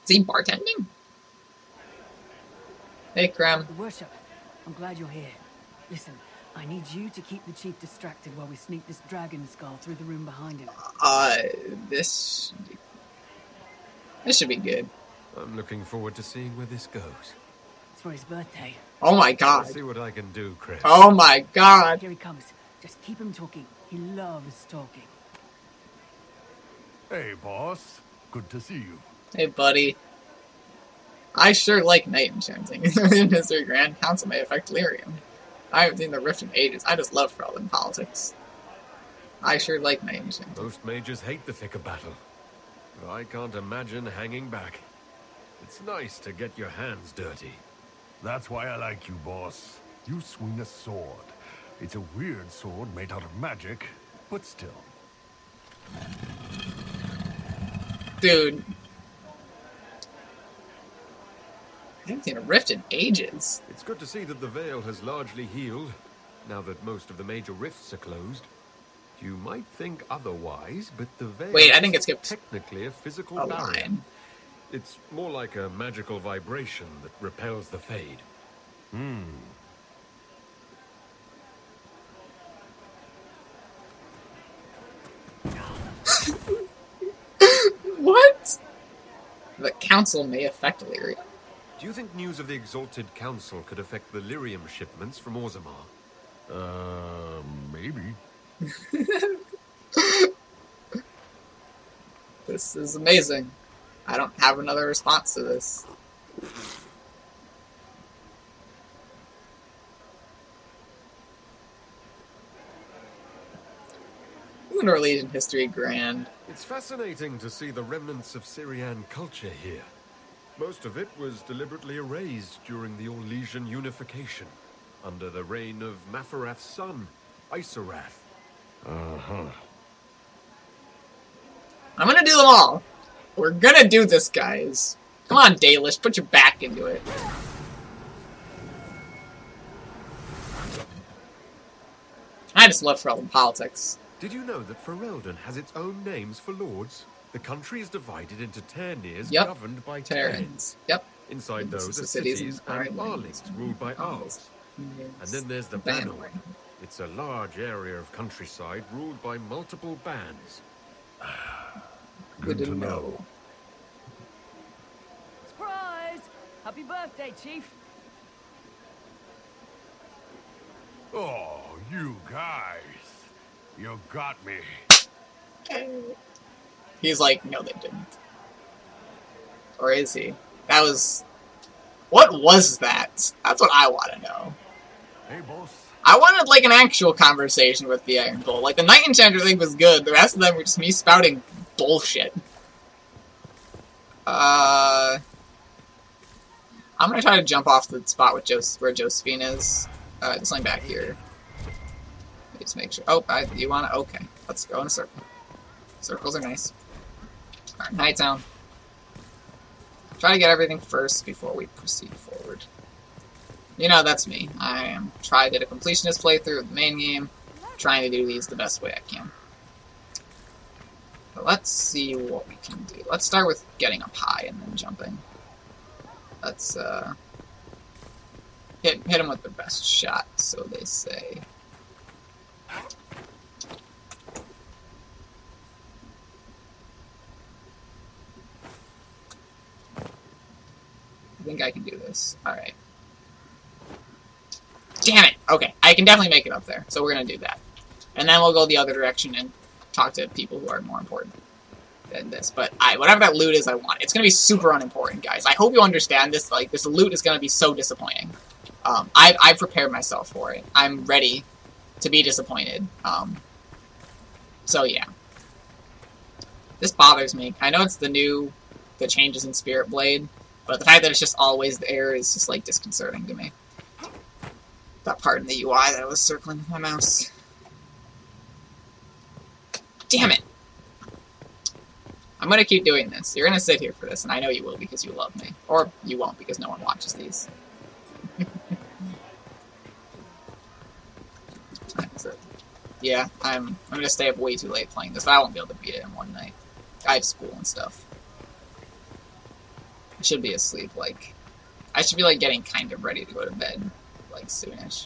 Is he bartending? Hey, Krem. Your Worship, I'm glad you're here. Listen, I need you to keep the chief distracted while we sneak this dragon skull through the room behind him. This should be good. I'm looking forward to seeing where this goes. It's for his birthday. Oh my god. I'll see what I can do, Chris. Oh my god. Here he comes. Just keep him talking. He loves talking. Hey, boss. Good to see you. Hey, buddy. I sure like night enchanting. Mr. Grand Council may affect lyrium. I haven't seen the Rift in ages. I just love Ferelden politics. I sure like night enchanting. Most mages hate the thick of battle. But I can't imagine hanging back. It's nice to get your hands dirty. That's why I like you, boss. You swing a sword. It's a weird sword made out of magic, but still. Dude. I haven't seen a Rift in ages. It's good to see that the Veil has largely healed, now that most of the major rifts are closed. You might think otherwise, but the veil Wait, I think it's is technically a physical a barrier. line. It's more like a magical vibration that repels the fade. What? The council may affect Lyria. Do you think news of the Exalted Council could affect the lyrium shipments from Orzammar? Maybe. This is amazing. I don't have another response to this. Lunar Legion history grand. It's fascinating to see the remnants of Syrian culture here. Most of it was deliberately erased during the Orlesian unification, under the reign of Mafarath's son, Isarath. I'm gonna do them all. We're gonna do this, guys. Come on, Dalish, put your back into it. I just love Ferelden politics. Did you know that Ferelden has its own names for lords? The country is divided into Ternirs governed by Terrans. Yep. Inside those are cities cities and Arlings ruled by Arls. And then there's the Banner. It's a large area of countryside ruled by multiple bands. Good to know. Surprise! Happy birthday, Chief. Oh, you guys. You got me. He's like, no, they didn't. Or is he? That was... What was that? That's what I want to know. Hey, boss. I wanted, like, an actual conversation with the Iron Bull. Like, the Night Enchanter thing was good. The rest of them were just me spouting bullshit. I'm gonna try to jump off the spot with where Josephine is. There's something back here. Just make sure. Oh, you wanna? Okay. Let's go in a circle. Circles are nice. Alright, Nighttown. Try to get everything first before we proceed forward. You know, that's me. I am trying to get a completionist playthrough of the main game, trying to do these the best way I can. But let's see what we can do. Let's start with getting up high and then jumping. Let's hit him with the best shot, so they say. I think I can do this. Alright. Damn it! Okay, I can definitely make it up there, so we're gonna do that. And then we'll go the other direction and talk to people who are more important than this. But whatever that loot is, I want. It's gonna be super unimportant, guys. I hope you understand this. Like, this loot is gonna be so disappointing. I've prepared myself for it. I'm ready to be disappointed. So yeah. This bothers me. I know it's the changes in Spirit Blade, but the fact that it's just always there is just, like, disconcerting to me. That part in the UI that I was circling with my mouse. Damn it! I'm gonna keep doing this. You're gonna sit here for this, and I know you will because you love me. Or you won't because no one watches these. Yeah, I'm gonna stay up way too late playing this, but I won't be able to beat it in one night. I have school and stuff. I should be asleep, like... I should be, like, getting kind of ready to go to bed, like, soonish.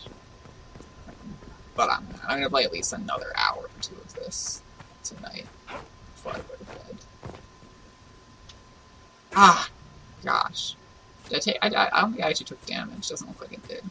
But I'm not. I'm gonna play at least another hour or two of this tonight before I go to bed. Ah! Gosh. Did I don't think I actually took damage. Doesn't look like it did.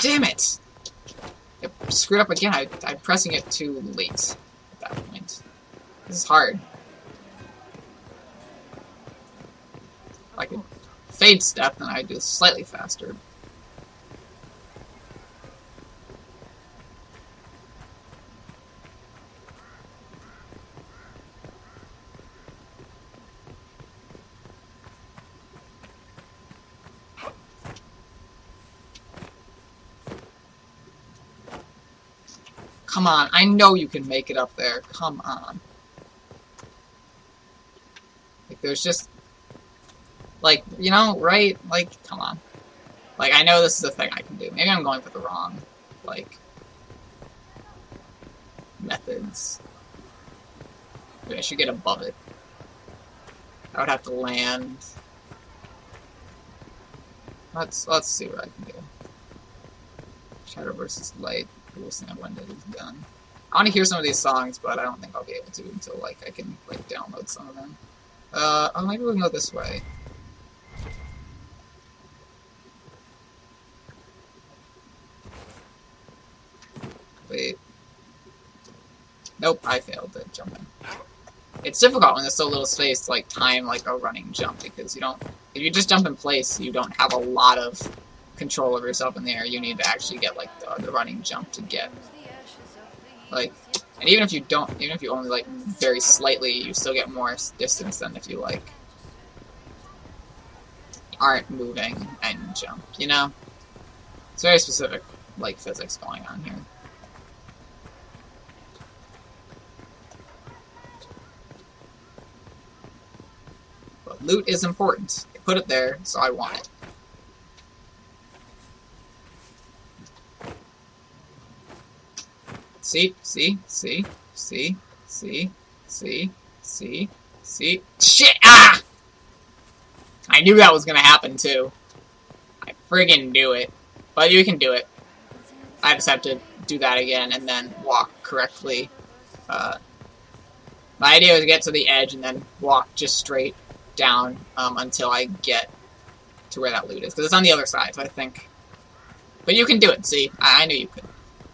Damn it! I screwed up again. I'm pressing it too late at that point. This is hard. If I could fade step, then I'd do this slightly faster. come on. I know you can make it up there. Come on. Like, there's just... Like, you know, right? Like, come on. Like, I know this is a thing I can do. Maybe I'm going for the wrong, like, methods. Maybe I should get above it. I would have to land. Let's see what I can do. Shadow versus Light. We'll see when it is done. I want to hear some of these songs, but I don't think I'll be able to until, like, I can, like, download some of them. Oh, maybe we can go this way. Wait. Nope, I failed to jump in. It's difficult when there's so little space to, like, time, like, a running jump, because you don't... If you just jump in place, you don't have a lot of control over yourself in the air. You need to actually get, like, the running jump to get... Like... And even if you don't... Even if you only, like, very slightly, you still get more distance than if you, like... aren't moving and jump, you know? It's very specific, like, physics going on here. But loot is important. I put it there, so I want it. See? Shit! Ah! I knew that was gonna happen, too. I friggin' knew it. But you can do it. I just have to do that again and then walk correctly. My idea was to get to the edge and then walk just straight down until I get to where that loot is. Because it's on the other side, so I think... But you can do it, see? I knew you could.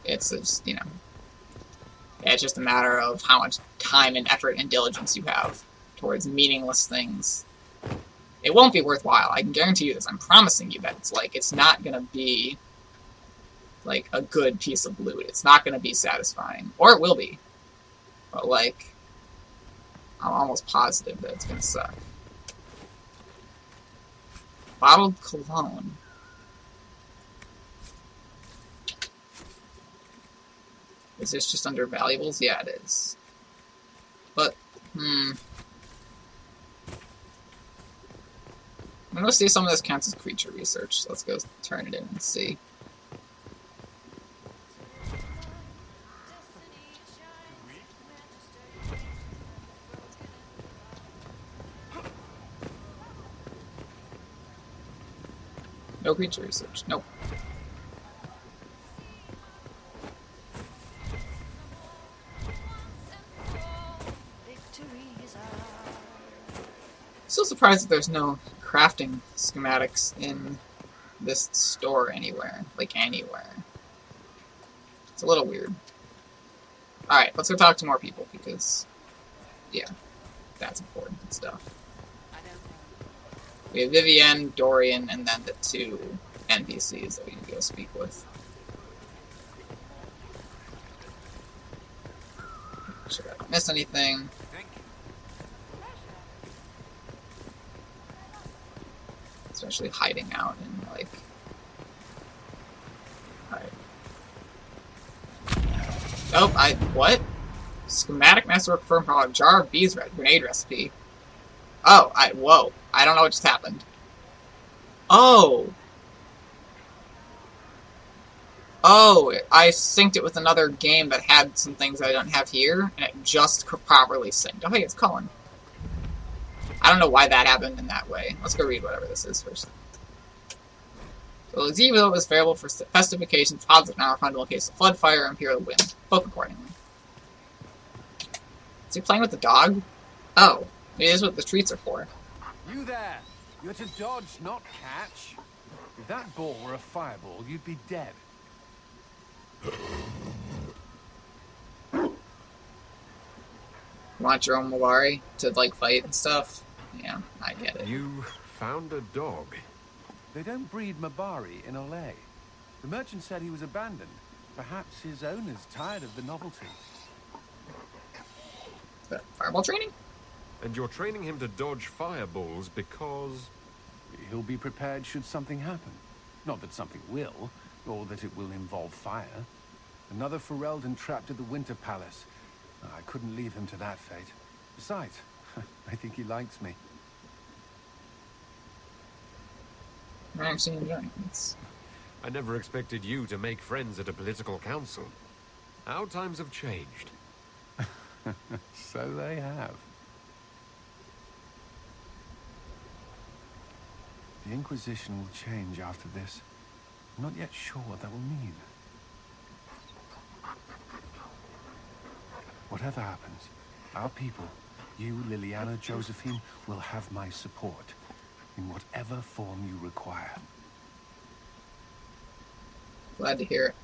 It's just, you know... It's just a matter of how much time and effort and diligence you have towards meaningless things. It won't be worthwhile. I can guarantee you this. I'm promising you that it's not gonna be, like, a good piece of loot. It's not gonna be satisfying. Or it will be. But, like, I'm almost positive that it's gonna suck. Bottled cologne. Is this just under valuables? Yeah, it is. But, I'm gonna see if some of this counts as creature research. So let's go turn it in and see. No creature research. Nope. Still surprised that there's no crafting schematics in this store anywhere. Like, anywhere. It's a little weird. Alright, let's go talk to more people, because... Yeah. That's important and stuff. We have Vivienne, Dorian, and then the 2 NPCs that we need to go speak with. Make sure I don't miss anything. Especially hiding out and, like... Alright. Oh, what? Schematic masterwork firm called Jar of Bees grenade recipe. Oh, whoa. I don't know what just happened. Oh! Oh, I synced it with another game that had some things I don't have here, and it just properly synced. Oh, hey, it's Cullen. I don't know why that happened in that way. Let's go read whatever this is first. So, the Evo is variable for festive occasions, positive now refundable in case of flood, fire, or imperial wind. Book accordingly. Is he playing with the dog? Oh, maybe this is what the treats are for. You there! You're to dodge, not catch. If that ball were a fireball, you'd be dead. Want your own Mawari to, like, fight and stuff? Yeah, I get it. You found a dog. They don't breed Mabari in Olay. The merchant said he was abandoned. Perhaps his owner's tired of the novelty. Fireball training? And you're training him to dodge fireballs because... He'll be prepared should something happen. Not that something will, or that it will involve fire. Another Ferelden trapped at the Winter Palace. I couldn't leave him to that fate. Besides, I think he likes me. I'm actually enjoying this. I never expected you to make friends at a political council. How times have changed. So they have. The Inquisition will change after this. I'm not yet sure what that will mean. Whatever happens, our people, you, Liliana, Josephine, will have my support in whatever form you require. Glad to hear it.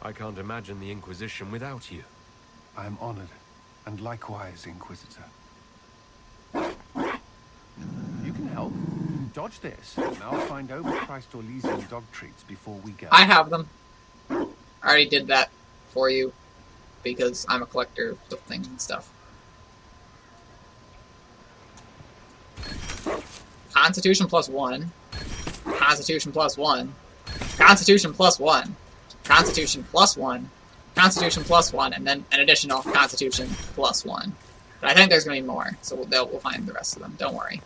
I can't imagine the Inquisition without you. I am honored, and likewise, Inquisitor. You can help. Dodge this, and I'll find overpriced Orlesian dog treats before we go. I have them. I already did that for you, because I'm a collector of things and stuff. Constitution +1. Constitution +1. Constitution +1. Constitution +1. Constitution +1, and then an additional Constitution +1. But I think there's going to be more, so we'll find the rest of them. Don't worry.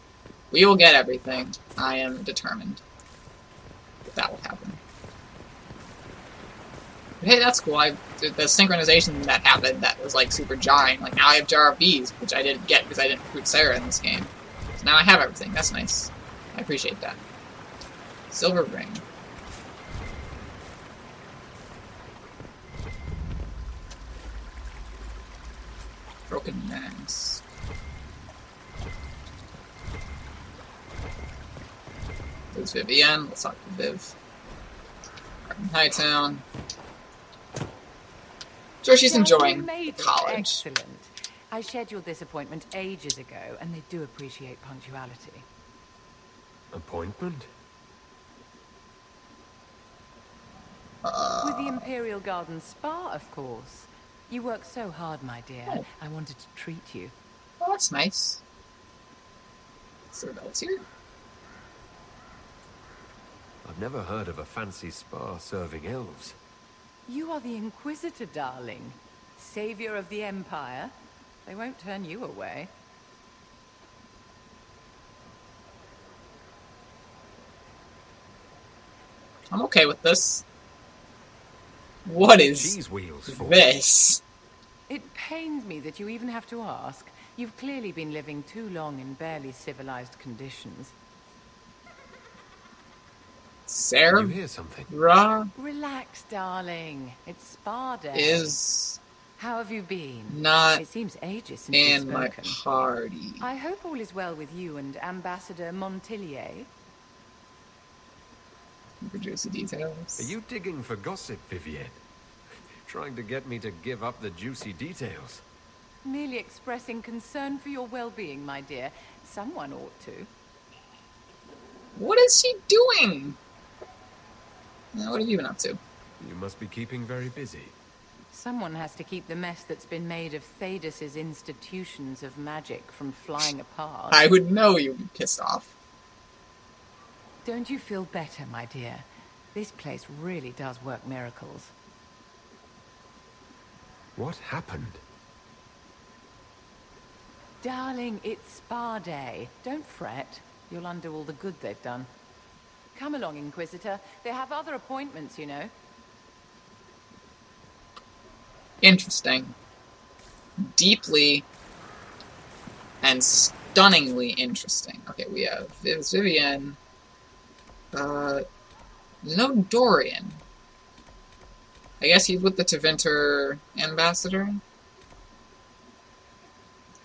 We will get everything. I am determined that will happen. But hey, that's cool. The synchronization that happened that was like super jarring. Like now I have Jar of Bees, which I didn't get because I didn't recruit Sarah in this game. So now I have everything. That's nice. I appreciate that. Silver ring. Broken mask. There's Vivienne. Let's talk to Viv. Hightown. Sure, she's enjoying college. Excellent. I scheduled this appointment ages ago, and they do appreciate punctuality. Appointment? With the Imperial Garden Spa, of course. You work so hard, my dear. Oh. I wanted to treat you. Oh, that's nice. So that's here. I've never heard of a fancy spa serving elves. You are the Inquisitor, darling. Savior of the Empire. They won't turn you away. I'm okay with this. What is cheese wheels for this? It pains me that you even have to ask. You've clearly been living too long in barely civilized conditions. Sarah? Did you hear something? Relax, darling. It's spa day. Is how have you been? Not it seems ages since in you've my spoken. party. I hope all is well with you and Ambassador Montillier. Produce the details. Are you digging for gossip, Vivienne? Trying to get me to give up the juicy details? Merely expressing concern for your well-being, my dear. Someone ought to. What is she doing? What have you been up to? You must be keeping very busy. Someone has to keep the mess that's been made of Thaddeus' institutions of magic from flying apart. I would know you'd be pissed off. Don't you feel better, my dear? This place really does work miracles. What happened? Darling, it's spa day. Don't fret. You'll undo all the good they've done. Come along, Inquisitor. They have other appointments, you know. Interesting. Deeply and stunningly interesting. Okay, we have Vivienne. No Dorian. I guess he's with the Tevinter ambassador.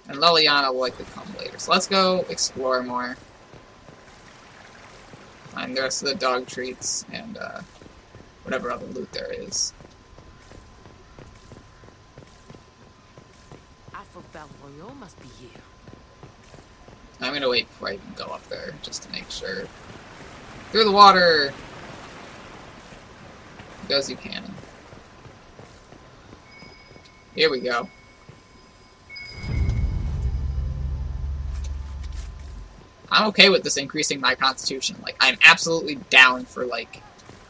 And Liliana will likely come later. So let's go explore more. Find the rest of the dog treats and whatever other loot there is. Royal must be here. I'm gonna wait before I even go up there, just to make sure. Through the water! Go as you can. Here we go. I'm okay with this increasing my constitution. Like, I'm absolutely down for, like,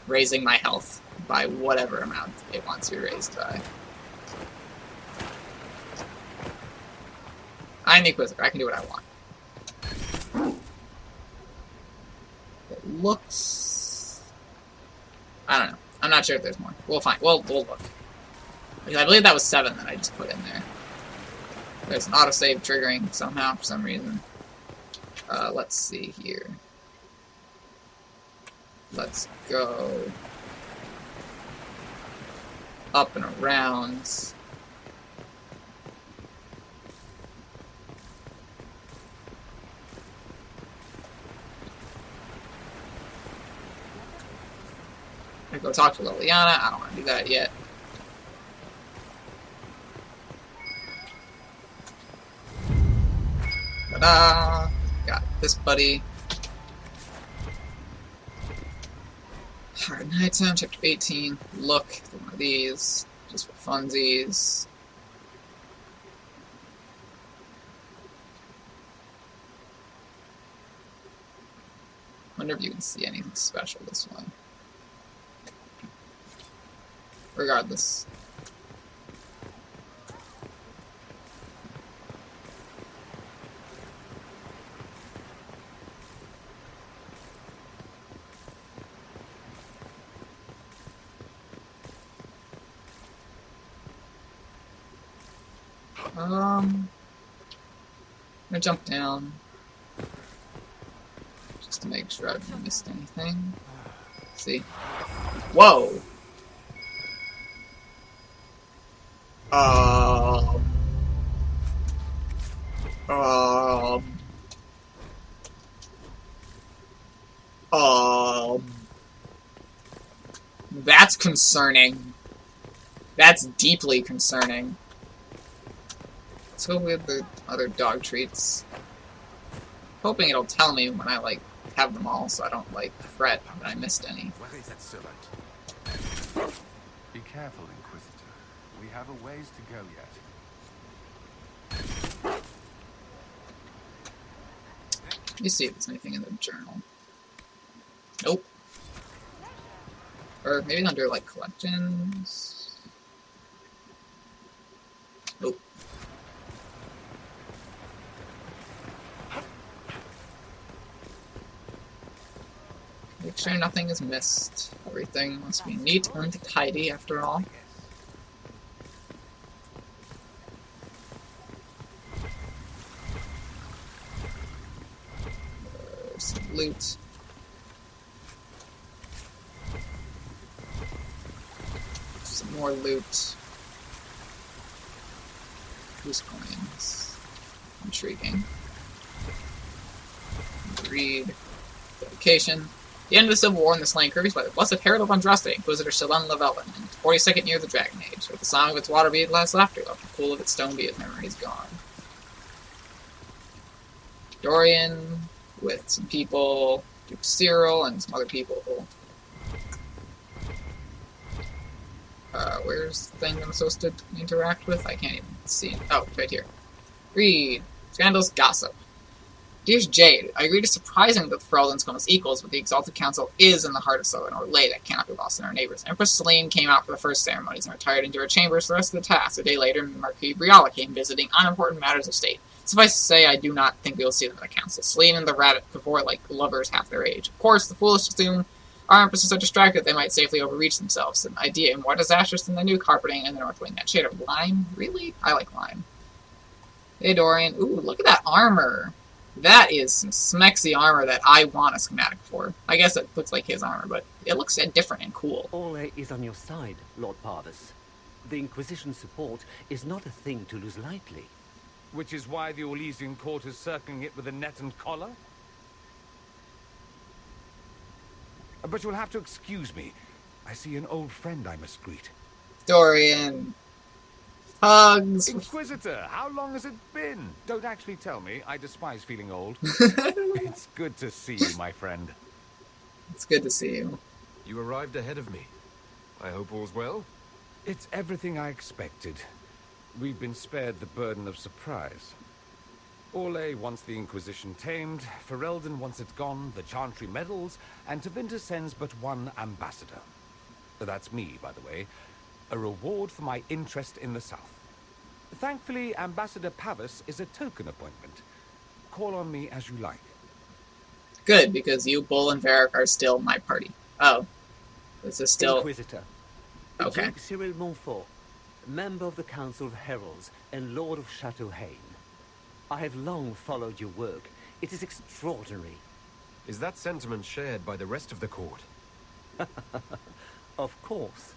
raising my health by whatever amount it wants to be raised by. I'm the Inquisitor. I can do what I want. It looks... I don't know. I'm not sure if there's more. We'll find. We'll look. Because I believe that was 7 that I just put in there. There's an autosave triggering somehow for some reason. Let's see here. Let's go up and around. I'm gonna go talk to Liliana. I don't want to do that yet. Ta-da! Got this buddy. Hard Nighttime, chapter 18. Look, one of these, just for funsies. Wonder if you can see anything special this one. Regardless. I'm gonna jump down just to make sure I haven't missed anything. See? Whoa! That's concerning. That's deeply concerning. Let's go with the other dog treats. Hoping it'll tell me when I, like, have them all so I don't, like, fret that I missed any. Where is that servant? Be careful, Inquisitor. We have a ways to go yet. Let me see if there's anything in the journal. Nope. Or maybe under, like, collections. Nope. Make sure nothing is missed. Everything must be neat and tidy after all. There's some loot. Some more loot. Loose coins. Intriguing. Read. Dedication. The end of the Civil War in the slain Kirby's by the Blessed Herald of Andraste, Inquisitor Shalon Lavelin, in the 42nd year of the Dragon Age, with the song of its water be at last laughter, left the pool of its stone be its memory is gone. Dorian, with some people, Duke Cyril, and some other people. Where's the thing I'm supposed to interact with? I can't even see. Oh, it's right here. Read. Scandals, gossip. Dear Jade, I agree it is surprising that the Ferelden's come as equals, but the Exalted Council is in the heart of Southern Orlais that cannot be lost in our neighbors. Empress Celine came out for the first ceremonies and retired into her chambers for the rest of the task. A day later, Marquis Briala came visiting unimportant matters of state. Suffice to say, I do not think we will see them in the council. Celine and the rat cavort like lovers half their age. Of course, the foolish assume our empresses are so distracted they might safely overreach themselves. An idea more disastrous than the new carpeting in the North Wing. That shade of lime? Really? I like lime. Hey, Dorian. Ooh, look at that armor. That is some smexy armor that I want a schematic for. I guess it looks like his armor, but it looks different and cool. Orlais is on your side, Lord Parvis. The Inquisition's support is not a thing to lose lightly. Which is why the Orlesian court is circling it with a net and collar? But you'll have to excuse me. I see an old friend I must greet. Dorian. Hugs. Inquisitor, how long has it been? Don't actually tell me. I despise feeling old. It's good to see you, my friend. It's good to see you. You arrived ahead of me. I hope all's well? It's everything I expected. We've been spared the burden of surprise. Orlais wants the Inquisition tamed, Ferelden wants it gone, the Chantry medals, and Tevinter sends but one ambassador. That's me, by the way. A reward for my interest in the South. Thankfully, Ambassador Pavis is a token appointment. Call on me as you like. Good, because you, Bull, and Varric are still my party. Oh. This is still... Inquisitor. Okay. Duke Cyril Montfort, member of the Council of Heralds and Lord of Chateau Haine. I have long followed your work. It is extraordinary. Is that sentiment shared by the rest of the court? Of course.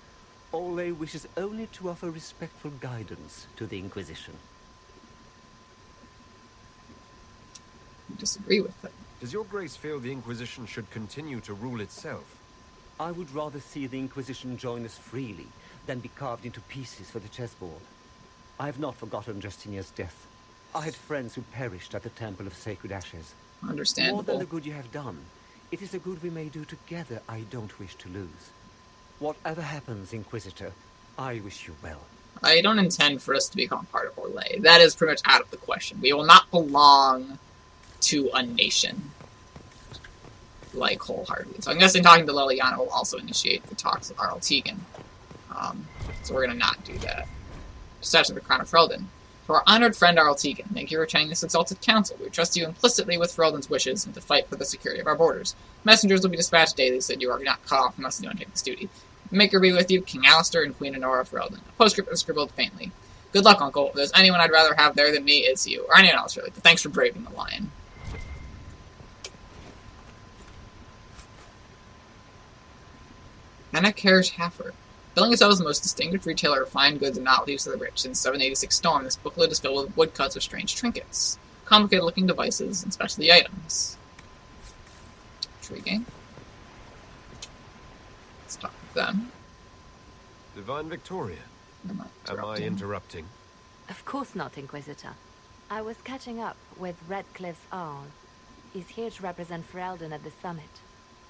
Ole wishes only to offer respectful guidance to the Inquisition. I disagree with it. Does your grace feel the Inquisition should continue to rule itself? I would rather see the Inquisition join us freely than be carved into pieces for the chessboard. I have not forgotten Justinia's death. I had friends who perished at the Temple of Sacred Ashes. Understandable. More than the good you have done, it is the good we may do together I don't wish to lose. Whatever happens, Inquisitor, I wish you well. I don't intend for us to become part of Orlais. That is pretty much out of the question. We will not belong to a nation. Like, wholeheartedly. So I'm guessing talking to Liliana will also initiate the talks with Arl Tegan. So we're gonna not do that. Possession of the Crown of Ferelden. To our honored friend Arl Tegan, thank you for attending this exalted council. We trust you implicitly with Ferelden's wishes and to fight for the security of our borders. Messengers will be dispatched daily so that you are not cut off unless you don't take this duty. Maker be with you, King Alistair and Queen Honora of Ferelden. A postscript is scribbled faintly. Good luck, Uncle. If there's anyone I'd rather have there than me, it's you. Or anyone else, really. But thanks for braving the lion. Anna Karish Haffer. Billing itself as the most distinguished retailer of fine goods and novelties to the rich. Since 786 Storm, this booklet is filled with woodcuts of strange trinkets, complicated-looking devices, and specialty items. Intriguing. Let's talk with them. Divine Victoria, Am I interrupting? Of course not, Inquisitor. I was catching up with Redcliffe's Arl. He's here to represent Ferelden at the summit.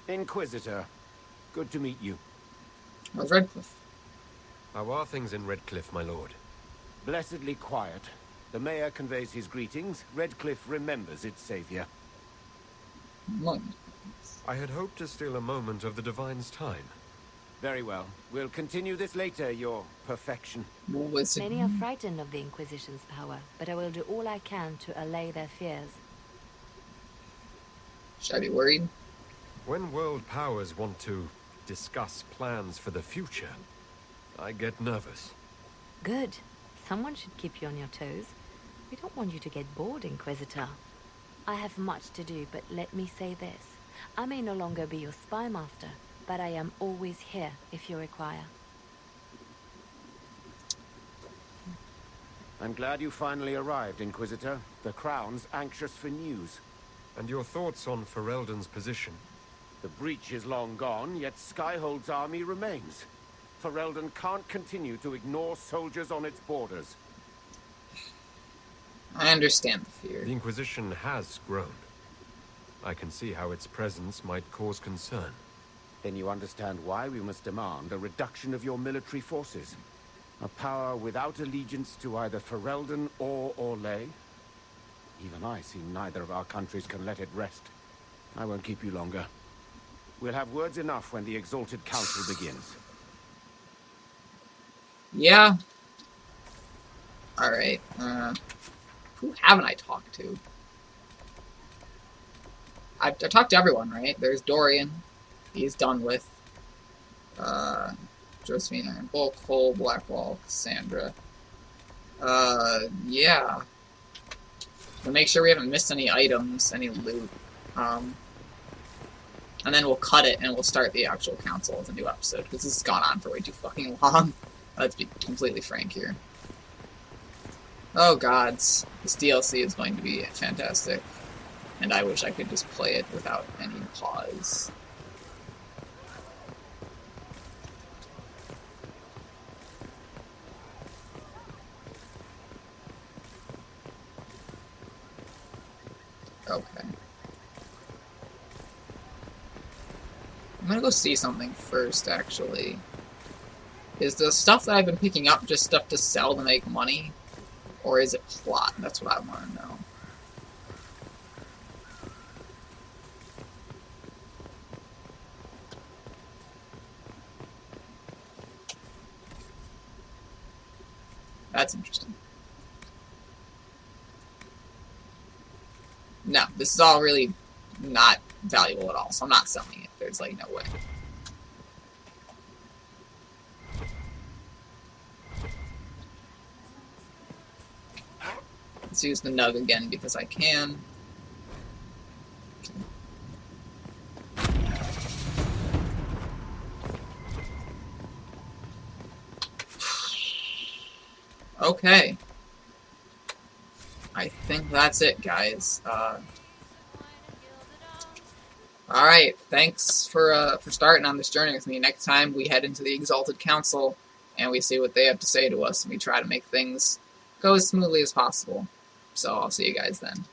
Inquisitor, good to meet you. How's Redcliffe? How are things in Redcliffe, my lord? Blessedly quiet. The mayor conveys his greetings. Redcliffe remembers its savior. I had hoped to steal a moment of the Divine's time. Very well. We'll continue this later, your perfection. Many are frightened of the Inquisition's power, but I will do all I can to allay their fears. Should I be worried? When world powers want to discuss plans for the future, I get nervous. Good. Someone should keep you on your toes. We don't want you to get bored, Inquisitor. I have much to do, but let me say this. I may no longer be your spy master, but I am always here if you require. I'm glad you finally arrived, Inquisitor. The Crown's anxious for news. And your thoughts on Ferelden's position? The breach is long gone, yet Skyhold's army remains. Ferelden can't continue to ignore soldiers on its borders. I understand the fear. The Inquisition has grown. I can see how its presence might cause concern. Then you understand why we must demand a reduction of your military forces. A power without allegiance to either Ferelden or Orlais. Even I see neither of our countries can let it rest. I won't keep you longer. We'll have words enough when the Exalted Council begins. Yeah. Alright. Who haven't I talked to? I talked to everyone, right? There's Dorian. He's done with. Josephine, Bulk, Cole, Blackwall, Cassandra. Yeah. We'll make sure we haven't missed any items, any loot. And then we'll cut it and we'll start the actual council with a new episode, because this has gone on for way too fucking long. Let's be completely frank here. Oh gods, this DLC is going to be fantastic. And I wish I could just play it without any pause. Okay. I'm gonna go see something first, actually. Is the stuff that I've been picking up just stuff to sell to make money? Or is it plot? That's what I want to know. That's interesting. No, this is all really not valuable at all, so I'm not selling it. There's, like, no way. Let's use the nug again because I can. Okay. I think that's it, guys. Alright, thanks for starting on this journey with me. Next time we head into the Exalted Council and we see what they have to say to us and we try to make things go as smoothly as possible. So I'll see you guys then.